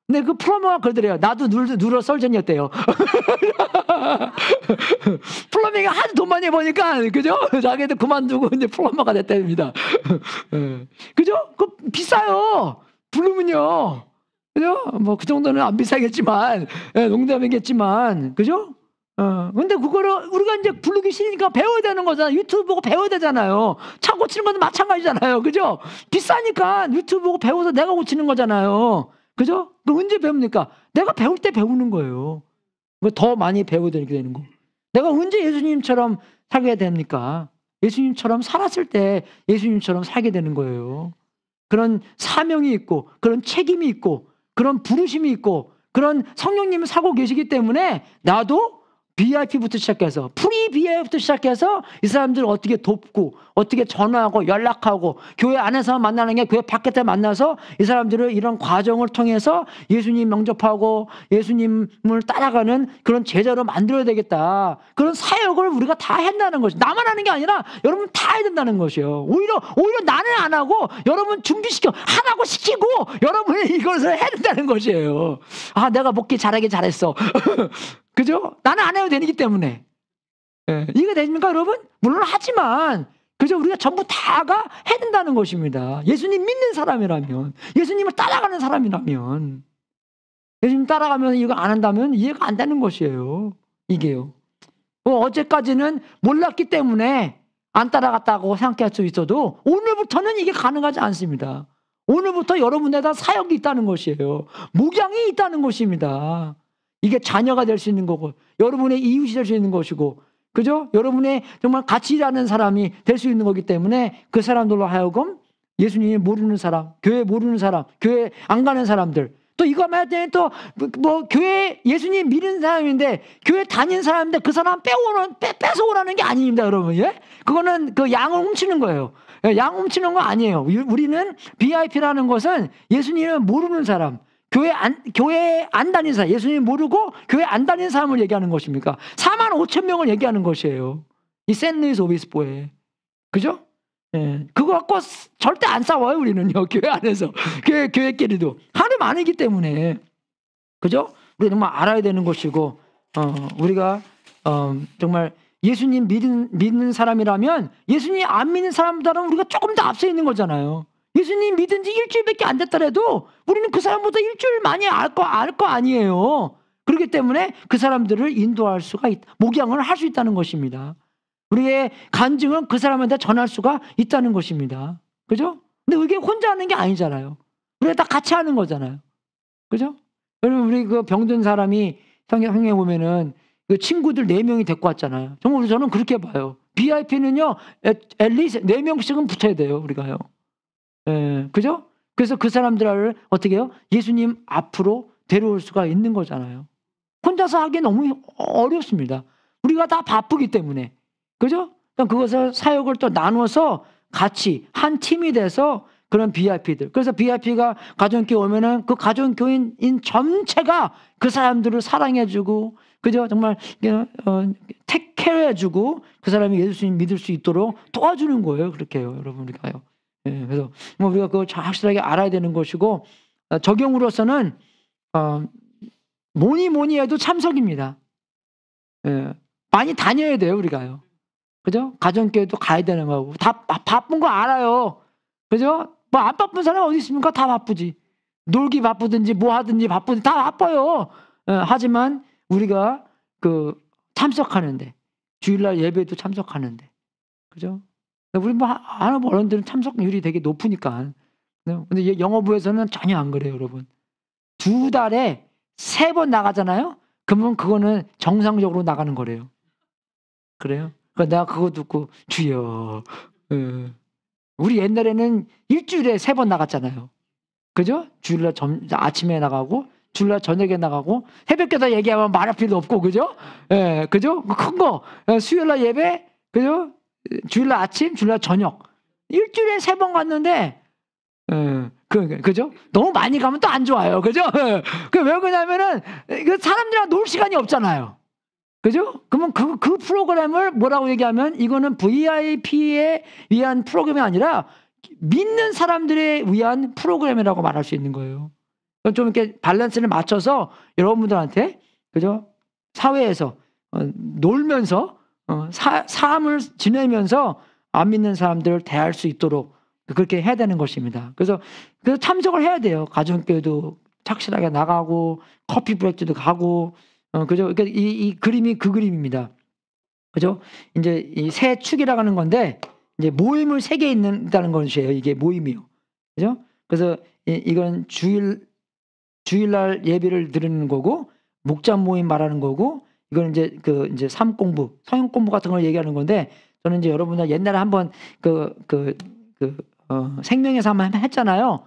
근데 그 플러머가 그러더래요. 나도 뉴로설전이었대요. 플러밍이 하도 돈 많이 버니까 그죠? 자기도 그만두고 이제 플러머가 됐답니다. 그죠? 그 비싸요. 부르면요. 그죠? 뭐 그 정도는 안 비싸겠지만 농담이겠지만 그죠? 근데 그거를 우리가 이제 부르기 싫으니까 배워야 되는 거잖아요. 유튜브 보고 배워야 되잖아요. 차 고치는 것도 마찬가지잖아요. 그죠? 비싸니까 유튜브 보고 배워서 내가 고치는 거잖아요. 그죠? 그 언제 배웁니까? 내가 배울 때 배우는 거예요. 더 많이 배워야 되는 거. 내가 언제 예수님처럼 살게 됩니까? 예수님처럼 살았을 때 예수님처럼 살게 되는 거예요. 그런 사명이 있고 그런 책임이 있고 그런 부르심이 있고 그런 성령님이 살고 계시기 때문에 나도 VIP부터 시작해서 프리 VIP부터 시작해서 이 사람들을 어떻게 돕고 어떻게 전화하고 연락하고 교회 안에서 만나는 게 교회 밖에서 만나서 이 사람들을 이런 과정을 통해서 예수님 영접하고 예수님을 따라가는 그런 제자로 만들어야 되겠다. 그런 사역을 우리가 다 한다는 것이 나만 하는 게 아니라 여러분 다 해야 된다는 것이에요. 오히려 나는 안 하고 여러분 준비시켜 하라고 시키고 여러분이 이것을 해야 된다는 것이에요. 아 내가 목기 잘했어. 그죠? 나는 안 해도 되기 때문에. 이게 됩니까, 여러분? 물론 하지만, 그죠? 우리가 전부 다가 해야 된다는 것입니다. 예수님 믿는 사람이라면, 예수님을 따라가는 사람이라면, 예수님 따라가면서 이거 안 한다면 이해가 안 되는 것이에요. 이게요. 어제까지는 몰랐기 때문에 안 따라갔다고 생각할 수 있어도 오늘부터는 이게 가능하지 않습니다. 오늘부터 여러분에다 사역이 있다는 것이에요. 목양이 있다는 것입니다. 이게 자녀가 될 수 있는 거고 여러분의 이웃이 될 수 있는 것이고 그죠? 여러분의 정말 같이 일하는 사람이 될 수 있는 거기 때문에 그 사람들로 하여금 예수님이 모르는 사람, 교회 모르는 사람, 교회 안 가는 사람들 또 이거 말할 때는 또 뭐 교회 예수님 믿는 사람인데 교회 다니는 사람인데 그 사람 뺏어오라는 게 아닙니다, 여러분. 예? 그거는 그 양을 훔치는 거예요. 양 훔치는 거 아니에요. 우리는 VIP라는 것은 예수님을 모르는 사람, 교회 안 다니는 사람, 예수님 모르고 교회 안 다니는 사람을 얘기하는 것입니까? 45,000명을 얘기하는 것이에요. 이 샌루이스 오비스포에. 그죠? 예. 그거 갖고 절대 안 싸워요, 우리는요. 교회 안에서. 교회끼리도. 하도 많기 때문에. 그죠? 우리 정말 알아야 되는 것이고, 우리가, 정말 예수님 믿는 사람이라면 예수님 안 믿는 사람보다는 우리가 조금 더 앞서 있는 거잖아요. 예수님 믿은 지 일주일밖에 안 됐더라도 우리는 그 사람보다 일주일 많이 알 거 아니에요. 그렇기 때문에 그 사람들을 인도할 수가 목양을 할 수 있다는 것입니다. 우리의 간증은 그 사람한테 전할 수가 있다는 것입니다. 그죠? 근데 이게 혼자 하는 게 아니잖아요. 우리가 다 같이 하는 거잖아요. 그죠? 여러분, 우리 그 병든 사람이 성경에 보면은 그 친구들 4명이 데리고 왔잖아요. 정말 저는 그렇게 봐요. VIP는요, 앨리스 4명씩은 붙어야 돼요, 우리가요. 예, 그죠? 그래서 그 사람들을 어떻게 해요? 예수님 앞으로 데려올 수가 있는 거잖아요. 혼자서 하기 너무 어렵습니다. 우리가 다 바쁘기 때문에. 그죠? 그것을 사역을 또 나눠서 같이 한 팀이 돼서 그런 VIP들. 그래서 VIP가 가정교회 오면은 그 가정교회인 전체가 그 사람들을 사랑해주고, 그죠? 정말, 택해주고 그 사람이 예수님 믿을 수 있도록 도와주는 거예요. 그렇게 해요. 여러분, 우리가요. 예, 그래서 우리가 그걸 확실하게 알아야 되는 것이고, 적용으로서는, 뭐니 해도 참석입니다. 예, 많이 다녀야 돼요, 우리가요. 그죠? 가정교회도 가야 되는 거고. 다 바쁜 거 알아요. 그죠? 뭐 안 바쁜 사람 어디 있습니까? 다 바쁘지. 놀기 바쁘든지 뭐 하든지 바쁘든지 다 바빠요. 하지만 우리가 그 참석하는데, 주일날 예배도 참석하는데, 그죠? 우리 뭐 아는 어른들은 참석률이 되게 높으니까. 근데 영어부에서는 전혀 안 그래요, 여러분. 2달에 3번 나가잖아요? 그러면 그거는 정상적으로 나가는 거래요. 그래요? 그러니까 내가 그거 듣고 주여. 우리 옛날에는 일주일에 3번 나갔잖아요. 그죠? 주일날 아침에 나가고 주일날 저녁에 나가고 새벽에도 얘기하면 말할 필요도 없고, 그죠? 예, 그죠? 큰 거. 수요일날 예배, 그죠? 주일날 아침, 주일날 저녁. 일주일에 3번 갔는데, 그죠? 너무 많이 가면 또 안 좋아요. 그죠? 왜 그러냐면은 사람들이랑 놀 시간이 없잖아요. 그죠? 그러면 그 프로그램을 뭐라고 얘기하면 이거는 VIP에 위한 프로그램이 아니라 믿는 사람들에 위한 프로그램이라고 말할 수 있는 거예요. 좀 이렇게 밸런스를 맞춰서 여러분들한테, 그죠? 사회에서 놀면서 삶을 지내면서 안 믿는 사람들을 대할 수 있도록 그렇게 해야 되는 것입니다. 그래서 참석을 해야 돼요. 가정교회도 착실하게 나가고 커피 브레이크도 가고, 그죠? 그러니까 이 그림이 그 그림입니다. 그죠? 이제 이 세 축이라고 하는 건데, 이제 모임을 3개 있다는 것이에요. 이게 모임이요. 그죠? 그래서 이건 주일날 예배를 드리는 거고, 목자 모임 말하는 거고, 이건 이제 삶 공부, 성경 공부 같은 걸 얘기하는 건데, 저는 이제 여러분들 옛날에 한번 생명에서 한번 했잖아요.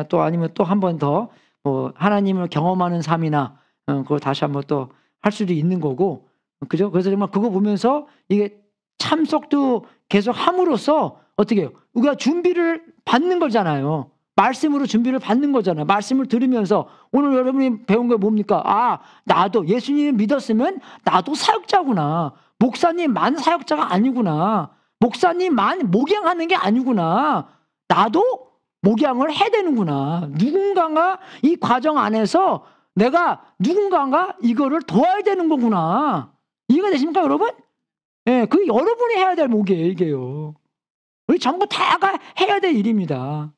또 아니면 또 한 번 더 뭐 하나님을 경험하는 삶이나 그걸 다시 한번 또 할 수도 있는 거고, 그죠? 그래서 정말 그거 보면서 이게 참석도 계속 함으로써 어떻게 해요? 우리가 준비를 받는 거잖아요. 말씀으로 준비를 받는 거잖아요. 말씀을 들으면서 오늘 여러분이 배운 게 뭡니까? 아, 나도 예수님을 믿었으면 나도 사역자구나. 목사님만 사역자가 아니구나. 목사님만 목양하는 게 아니구나. 나도 목양을 해야 되는구나. 누군가가 이 과정 안에서 내가 누군가가 이거를 도와야 되는 거구나. 이해가 되십니까, 여러분? 예, 그게 여러분이 해야 될 목이에요, 이게요. 우리 전부 다가 해야 될 일입니다.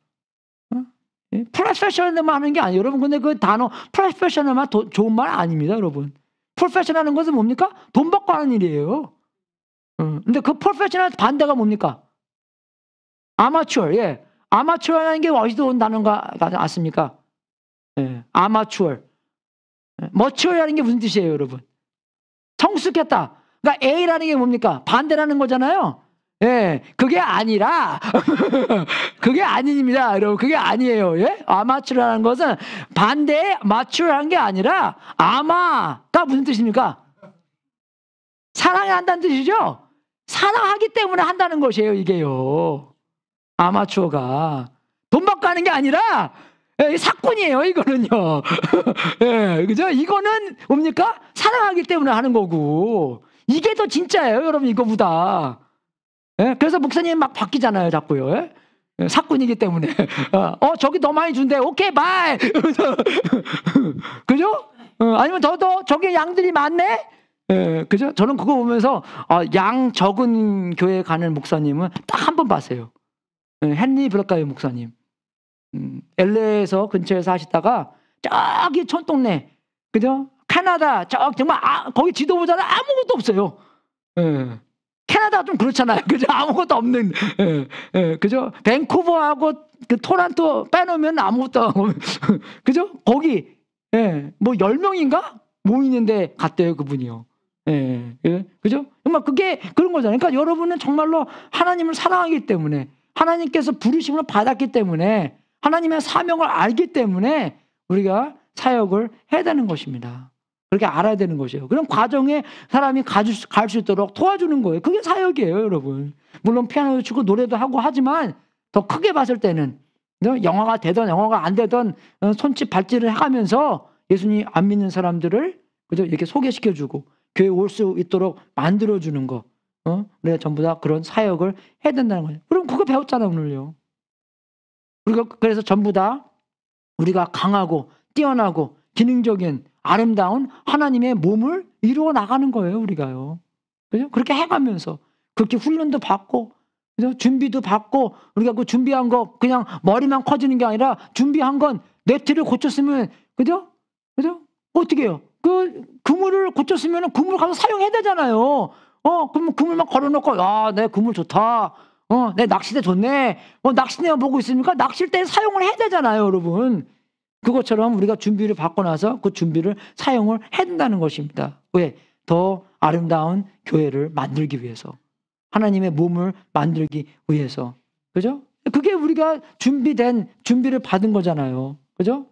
프로페셔널만 하는 게 아니에요. 여러분, 근데 그 단어 프로페셔널만 좋은 말 아닙니다, 여러분. 프로페셔널 하는 것은 뭡니까? 돈 받고 하는 일이에요. 근데 그 프로페셔널 반대가 뭡니까? 아마추어, 예. 아마추어라는 게 어디서 온 단어가 아십니까? 예. 아마추어. 머추어라는 게 무슨 뜻이에요, 여러분? 성숙했다. 그러니까 A라는 게 뭡니까? 반대라는 거잖아요. 예, 그게 아니라, 그게 아닙니다, 여러분. 그게 아니에요. 예? 아마추어라는 것은 반대에 마추어라는 게 아니라, 아마가 무슨 뜻입니까? 사랑을 한다는 뜻이죠? 사랑하기 때문에 한다는 것이에요, 이게요. 아마추어가. 돈 받고 하는 게 아니라, 예, 사건이에요, 이거는요. 예, 그죠? 이거는 뭡니까? 사랑하기 때문에 하는 거고. 이게 더 진짜예요, 여러분, 이거보다. 예? 그래서 목사님 막 바뀌잖아요, 자꾸요. 예? 사건이기 때문에. 저기 더 많이 준대. 오케이, 바이. 그죠? 아니면 저기 양들이 많네? 예, 그죠? 저는 그거 보면서, 양 적은 교회 가는 목사님은 딱 한 번 봤어요. 헨리 브럭가이 목사님. LA에서 근처에서 하시다가 저기 촌동네, 그죠? 캐나다, 정말 거기 지도 보자면 아무것도 없어요. 예. 캐나다가 좀 그렇잖아요. 그죠? 아무것도 없는, 그죠? 밴쿠버하고 그 토론토 빼놓으면 아무것도 없는, 그죠? 거기, 뭐 10명인가? 모이는데 갔대요, 그분이요. 그죠? 정말 그게 그런 거잖아요. 그러니까 여러분은 정말로 하나님을 사랑하기 때문에, 하나님께서 부르심을 받았기 때문에, 하나님의 사명을 알기 때문에 우리가 사역을 해야 되는 것입니다. 그렇게 알아야 되는 것이에요. 그런 과정에 사람이 갈 수 있도록 도와주는 거예요. 그게 사역이에요, 여러분. 물론 피아노도 치고 노래도 하고 하지만 더 크게 봤을 때는 영화가 되든 영화가 안 되든 손짓 발짓을 해가면서 예수님 안 믿는 사람들을 그죠? 이렇게 소개시켜주고 교회 올 수 있도록 만들어주는 거. 우리가 전부 다 그런 사역을 해야 된다는 거예요. 그럼 그거 배웠잖아요, 오늘요. 우리가 그래서 전부 다 우리가 강하고 뛰어나고 기능적인 아름다운 하나님의 몸을 이루어 나가는 거예요, 우리가요. 그죠? 그렇게 해가면서 그렇게 훈련도 받고, 그죠? 준비도 받고, 우리가 그 준비한 거 그냥 머리만 커지는 게 아니라 준비한 건 네트를 고쳤으면, 그죠? 그죠? 어떻게 해요? 그 그물을 고쳤으면 그물 가서 사용해야 되잖아요. 그러면 그물만 걸어놓고, 내 그물 좋다. 내 낚싯대 좋네. 낚싯대만 보고 있으니까 낚싯대 사용을 해야 되잖아요, 여러분. 그것처럼 우리가 준비를 받고 나서 그 준비를 사용을 해야 된다는 것입니다. 왜? 더 아름다운 교회를 만들기 위해서. 하나님의 몸을 만들기 위해서. 그죠? 그게 우리가 준비를 받은 거잖아요. 그죠?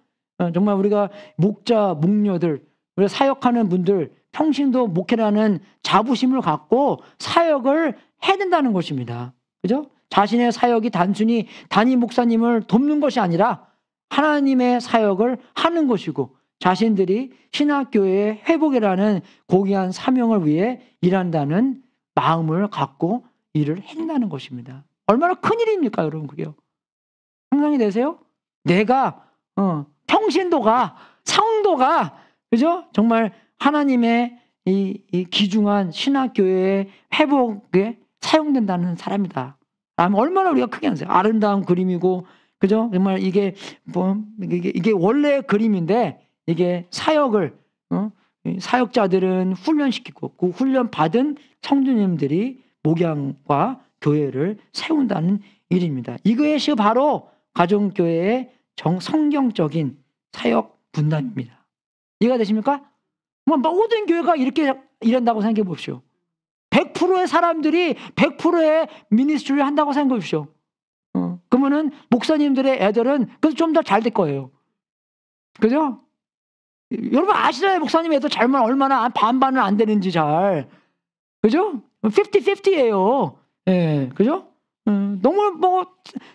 정말 우리가 목자, 목녀들, 우리가 사역하는 분들, 평신도 목회라는 자부심을 갖고 사역을 해야 된다는 것입니다. 그죠? 자신의 사역이 단순히 담임 목사님을 돕는 것이 아니라 하나님의 사역을 하는 것이고 자신들이 신학교의 회복이라는 고귀한 사명을 위해 일한다는 마음을 갖고 일을 한다는 것입니다. 얼마나 큰 일입니까, 여러분, 그게요? 상상이 되세요? 내가 평신도가, 성도가, 그죠? 정말 하나님의 이 귀중한 신학교의 회복에 사용된다는 사람이다. 얼마나 우리가 크게 하세요? 아름다운 그림이고, 그죠? 정말 이게 원래 그림인데, 이게 사역을, 사역자들은 훈련시키고, 그 훈련 받은 성도님들이 목양과 교회를 세운다는 일입니다. 이것이 바로 가정교회의 성경적인 사역 분단입니다. 이해가 되십니까? 모든 교회가 이렇게 일한다고 생각해 보십시오. 100%의 사람들이 100%의 미니스트리를 한다고 생각해 보십시오. 그러면은 목사님들의 애들은 그래서 좀 더 잘 될 거예요. 그죠? 여러분 아시잖아요. 목사님 애들 잘만 얼마나 반반은 안 되는지 잘. 그죠? 50-50예요. 예, 그죠? 너무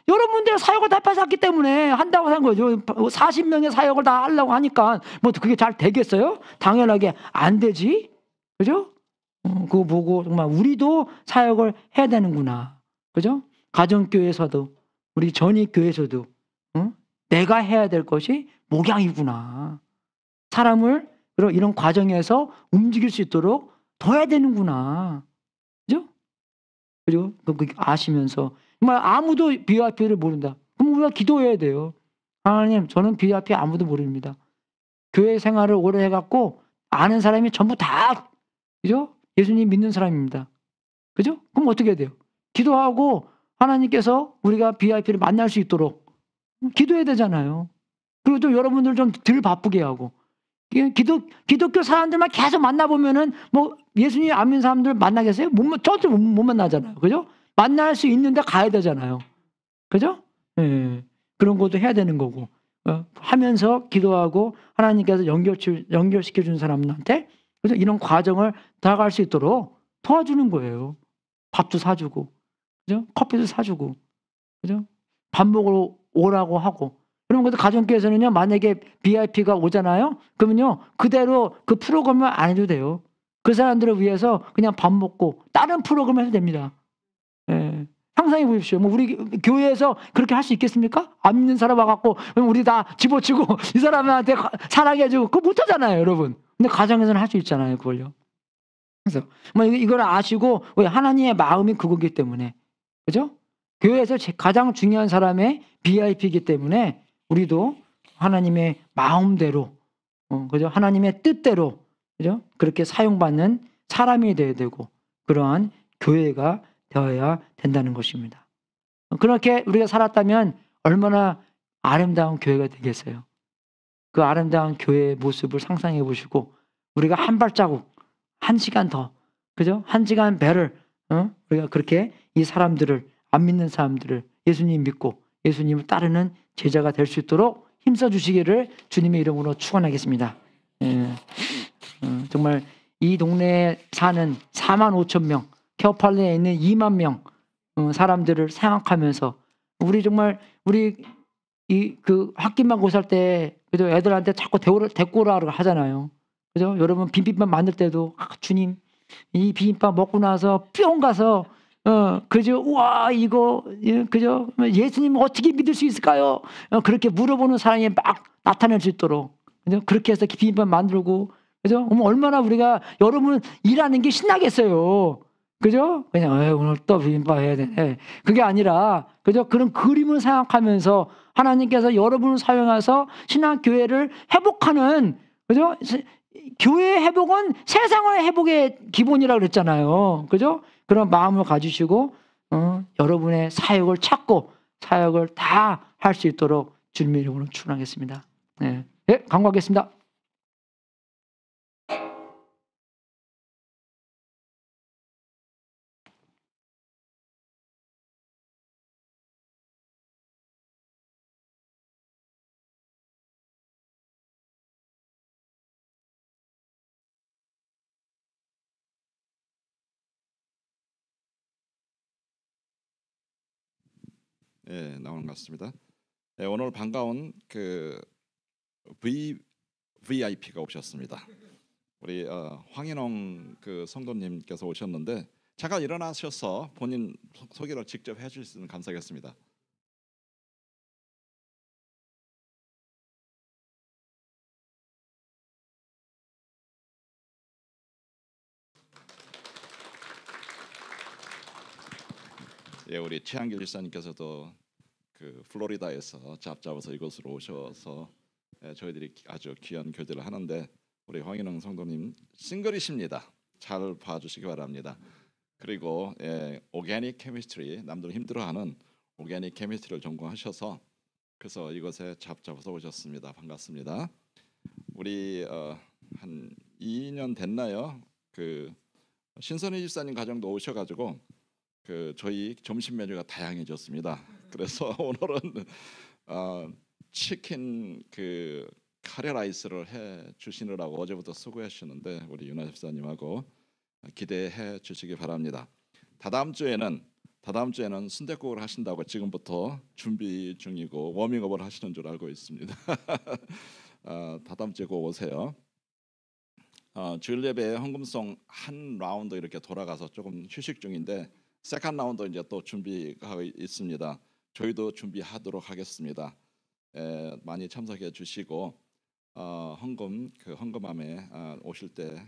여러분들 사역을 다 뺏었기 때문에 한다고 한 거죠. 40명의 사역을 다 하려고 하니까 그게 잘 되겠어요? 당연하게 안 되지. 그죠? 그거 보고 정말 우리도 사역을 해야 되는구나. 그죠? 가정교회에서도 우리 전입교회에서도 내가 해야 될 것이 목양이구나. 사람을 이런 과정에서 움직일 수 있도록 둬야 되는구나. 그죠? 그리고 아시면서 정말 아무도 BYP를 모른다. 그럼 우리가 기도해야 돼요. 하나님, 저는 BYP 아무도 모릅니다. 교회 생활을 오래 해갖고 아는 사람이 전부 다, 그죠? 예수님 믿는 사람입니다. 그죠? 그럼 어떻게 해야 돼요? 기도하고 하나님께서 우리가 BYP를 만날 수 있도록 기도해야 되잖아요. 그리고 또 여러분들 좀 덜 바쁘게 하고. 기독교 사람들만 계속 만나보면은 예수님 안 믿는 사람들 만나겠어요? 절대 못 만나잖아요. 그죠? 만날 수 있는데 가야 되잖아요. 그죠? 예. 그런 것도 해야 되는 거고. 하면서 기도하고 하나님께서 연결시켜 준 사람한테 그래서 이런 과정을 나아갈 수 있도록 도와주는 거예요. 밥도 사주고, 그죠? 커피도 사주고, 그죠? 밥 먹으러 오라고 하고. 그런 것도 가정교회에서는요, 만약에 BIP가 오잖아요? 그러면요, 그대로 그 프로그램을 안 해도 돼요. 그 사람들을 위해서 그냥 밥 먹고 다른 프로그램 해도 됩니다. 예. 상상해 보십시오. 우리 교회에서 그렇게 할 수 있겠습니까? 안 믿는 사람 와갖고, 우리 다 집어치고 이 사람한테 사랑해주고, 그거 못하잖아요, 여러분. 근데 가정에서는 할 수 있잖아요, 그걸요. 그래서, 이걸 아시고, 왜 하나님의 마음이 그거기 때문에. 그죠? 교회에서 가장 중요한 사람의 VIP이기 때문에 우리도 하나님의 마음대로, 그죠? 하나님의 뜻대로, 그죠? 그렇게 사용받는 사람이 되어야 되고 그러한 교회가 되어야 된다는 것입니다. 그렇게 우리가 살았다면 얼마나 아름다운 교회가 되겠어요. 그 아름다운 교회의 모습을 상상해 보시고 우리가 한 발자국, 한 시간 더, 그죠? 한 시간 배를, 우리가 그렇게 이 사람들을, 안 믿는 사람들을 예수님 믿고 예수님을 따르는 제자가 될 수 있도록 힘써 주시기를 주님의 이름으로 축원하겠습니다. 정말 이 동네에 사는 4만 5천 명, 케어팔레에 있는 2만 명 사람들을 생각하면서 우리 정말 우리 그 학기만 고살 때 그죠? 애들한테 자꾸 데리고 오라고 하잖아요. 그죠? 여러분 비빔밥 만들 때도 주님 이 비빔밥 먹고 나서 뿅 가서 그죠? 우와 이거 그죠? 예수님 어떻게 믿을 수 있을까요? 그렇게 물어보는 사람이 막 나타날 수 있도록 그죠? 그렇게 해서 비빔밥 만들고 그죠? 얼마나 우리가 여러분 일하는 게 신나겠어요. 그죠? 그냥 오늘 또 비빔밥 해야 돼. 그게 아니라 그죠? 그런 그림을 생각하면서 하나님께서 여러분을 사용해서 신앙교회를 회복하는 그죠? 교회 회복은 세상의 회복의 기본이라고 그랬잖아요. 그죠? 그런 마음을 가지시고 여러분의 사역을 찾고 사역을 다 할 수 있도록 주님의 이름으로 축원하겠습니다. 네, 간구하겠습니다. 예, 나오는 것 같습니다. 예, 오늘 반가운 그 VIP가 오셨습니다. 우리 황인홍 그 성도님께서 오셨는데 잠깐 일어나셔서 본인 소개를 직접 해주실 수 있으면 감사하겠습니다. 예, 우리 최한길 집사님께서도 그 플로리다에서 잡잡아서 이곳으로 오셔서 저희들이 아주 귀한 교제를 하는데 우리 황인홍 성도님 싱글이십니다. 잘 봐주시기 바랍니다. 그리고 오가닉 케미스트리 남들 힘들어하는 오가닉 케미스트리를 전공하셔서 그래서 이곳에 잡잡아서 오셨습니다. 반갑습니다. 우리 한 2년 됐나요? 그 신선희 집사님 가정도 오셔가지고 그 저희 점심 메뉴가 다양해졌습니다. 그래서 오늘은 치킨 그 카레 라이스를 해 주시느라고 어제부터 수고하시는데 우리 윤아 집사님하고 기대해 주시기 바랍니다. 다다음 주에는 순댓국을 하신다고 지금부터 준비 중이고 워밍업을 하시는 줄 알고 있습니다. 다다음 주에 꼭 오세요. 주일 예배 헌금송 한 라운드 이렇게 돌아가서 조금 휴식 중인데 세컨 라운드 이제 또 준비하고 있습니다. 저희도 준비하도록 하겠습니다. 많이 참석해 주시고 헌금함에 오실 때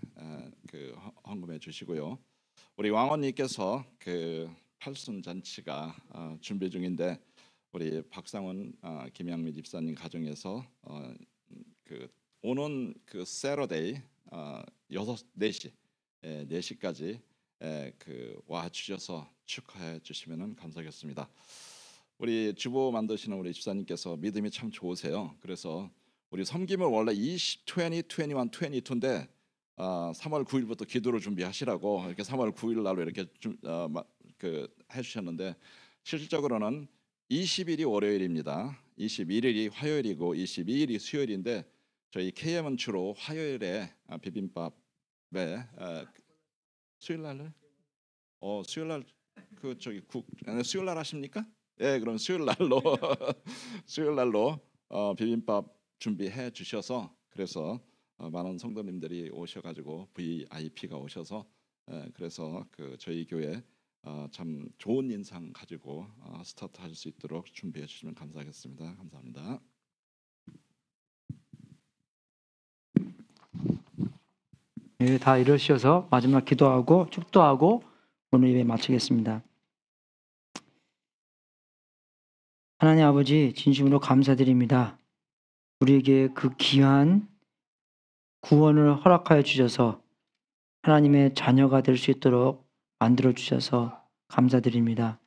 그 헌금해 주시고요. 우리 왕언니께서 그 팔순 잔치가 준비 중인데 우리 박상원 김양미 집사님 가정에서 그 오는 그 세러데이 4시 4시까지 그 와 주셔서 축하해 주시면 감사하겠습니다. 우리 주보 만드시는 우리 집사님께서 믿음이 참 좋으세요. 그래서 우리 섬김을 원래 20, 21, 22인데 3월 9일부터 기도를 준비하시라고 이렇게 3월 9일 날로 이렇게 그 해주셨는데 실질적으로는 20일이 월요일입니다. 21일이 화요일이고 22일이 수요일인데 저희 KM은 주로 화요일에 비빔밥에 수요일 날래? 수요일 날 그 저기 수요일 날 하십니까? 예, 그럼 수요일 날로 수요일 날로 비빔밥 준비해 주셔서 그래서 많은 성도님들이 오셔가지고 VIP가 오셔서 그래서 그 저희 교회 참 좋은 인상 가지고 스타트할 수 있도록 준비해 주시면 감사하겠습니다. 감사합니다. 네, 다 이러셔서 마지막 기도하고 축도하고 오늘 예배 마치겠습니다. 하나님 아버지, 진심으로 감사드립니다. 우리에게 그 귀한 구원을 허락하여 주셔서 하나님의 자녀가 될 수 있도록 만들어 주셔서 감사드립니다.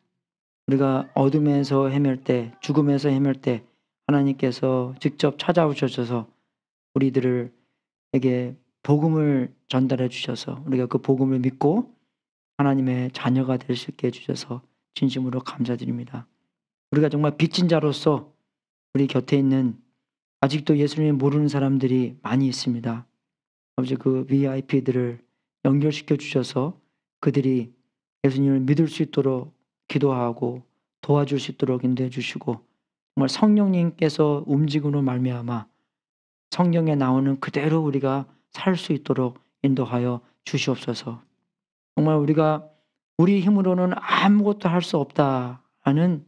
우리가 어둠에서 헤맬 때, 죽음에서 헤맬 때 하나님께서 직접 찾아오셔서 우리들에게 복음을 전달해 주셔서 우리가 그 복음을 믿고 하나님의 자녀가 될 수 있게 해주셔서 진심으로 감사드립니다. 우리가 정말 빚진 자로서 우리 곁에 있는 아직도 예수님을 모르는 사람들이 많이 있습니다. 아버지, 그 VIP들을 연결시켜 주셔서 그들이 예수님을 믿을 수 있도록 기도하고 도와줄 수 있도록 인도해 주시고, 정말 성령님께서 움직임으로 말미암아 성경에 나오는 그대로 우리가 살 수 있도록 인도하여 주시옵소서. 정말 우리가 우리 힘으로는 아무것도 할 수 없다는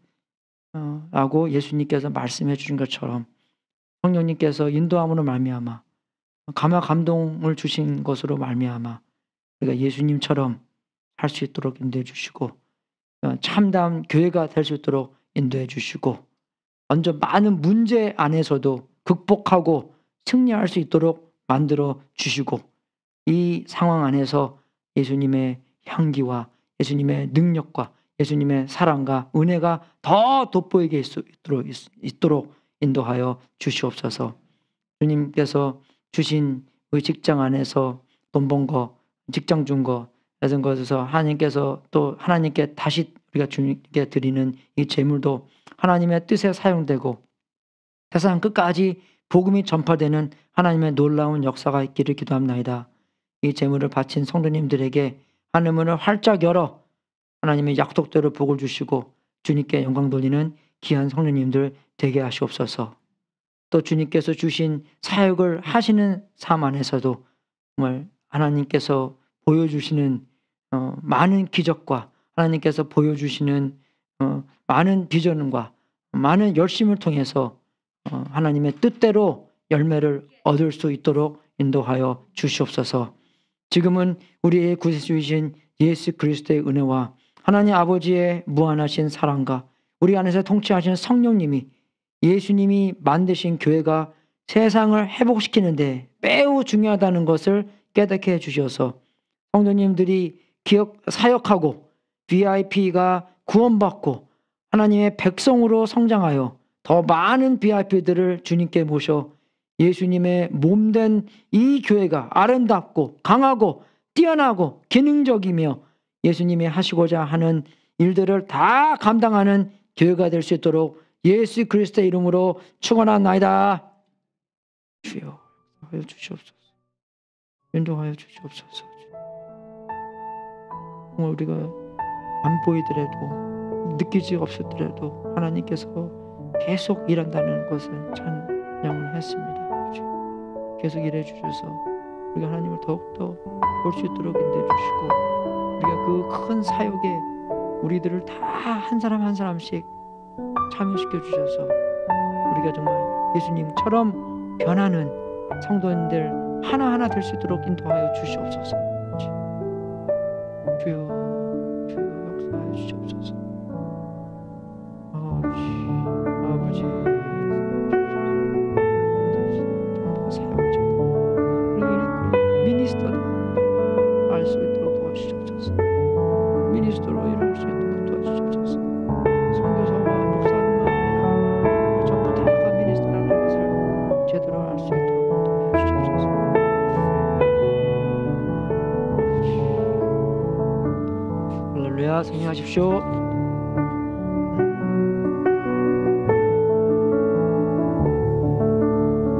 라고 예수님께서 말씀해 주신 것처럼 성령님께서 인도함으로 말미암아 감화 감동을 주신 것으로 말미암아 우리가 예수님처럼 할 수 있도록 인도해 주시고, 참담 교회가 될 수 있도록 인도해 주시고, 먼저 많은 문제 안에서도 극복하고 승리할 수 있도록 만들어 주시고, 이 상황 안에서 예수님의 향기와 예수님의 능력과 예수님의 사랑과 은혜가 더 돋보이게 있도록 인도하여 주시옵소서. 주님께서 주신 우리 직장 안에서 돈 번 거, 직장 준 거, 이런 것에서 하나님께서 또 하나님께 다시 우리가 주님께 드리는 이 재물도 하나님의 뜻에 사용되고 세상 끝까지 복음이 전파되는 하나님의 놀라운 역사가 있기를 기도합나이다. 이 재물을 바친 성도님들에게 하늘문을 활짝 열어 하나님의 약속대로 복을 주시고 주님께 영광 돌리는 귀한 성도님들 되게 하시옵소서. 또 주님께서 주신 사역을 하시는 삶 안에서도 정말 하나님께서 보여주시는 많은 기적과 하나님께서 보여주시는 많은 비전과 많은 열심을 통해서 하나님의 뜻대로 열매를 얻을 수 있도록 인도하여 주시옵소서. 지금은 우리의 구세주이신 예수 그리스도의 은혜와 하나님 아버지의 무한하신 사랑과 우리 안에서 통치하시는 성령님이 예수님이 만드신 교회가 세상을 회복시키는데 매우 중요하다는 것을 깨닫게 해주셔서 성도님들이 사역하고 VIP가 구원받고 하나님의 백성으로 성장하여 더 많은 VIP들을 주님께 모셔 예수님의 몸된 이 교회가 아름답고 강하고 뛰어나고 기능적이며 예수님이 하시고자 하는 일들을 다 감당하는 교회가 될 수 있도록 예수 그리스도의 이름으로 축원하나이다. 주여 하여 주시옵소서. 인도하여 주시옵소서. 정말 우리가 안 보이더라도 느끼지 없었더라도 하나님께서 계속 일한다는 것을 찬양을 했습니다. 계속 일해 주셔서 우리가 하나님을 더욱더 볼 수 있도록 인도해 주시고, 우리가 그 큰 사역에 우리들을 다 한 사람 한 사람씩 참여시켜 주셔서 우리가 정말 예수님처럼 변하는 성도님들 하나하나 될 수 있도록 인도하여 주시옵소서. 주여 역사하여 주시옵소서. 아버지 사역자 우리 미니스터를 알 수 있도록 도와주시옵소서. 미니스터로 일할 수 있도록 도와주시옵소서. 선교사와 목사님만 아니라 전부 다가 미니스터라는 것을 제대로 알 수 있도록 도와주시옵소서. 할렐루야, 승리하십시오.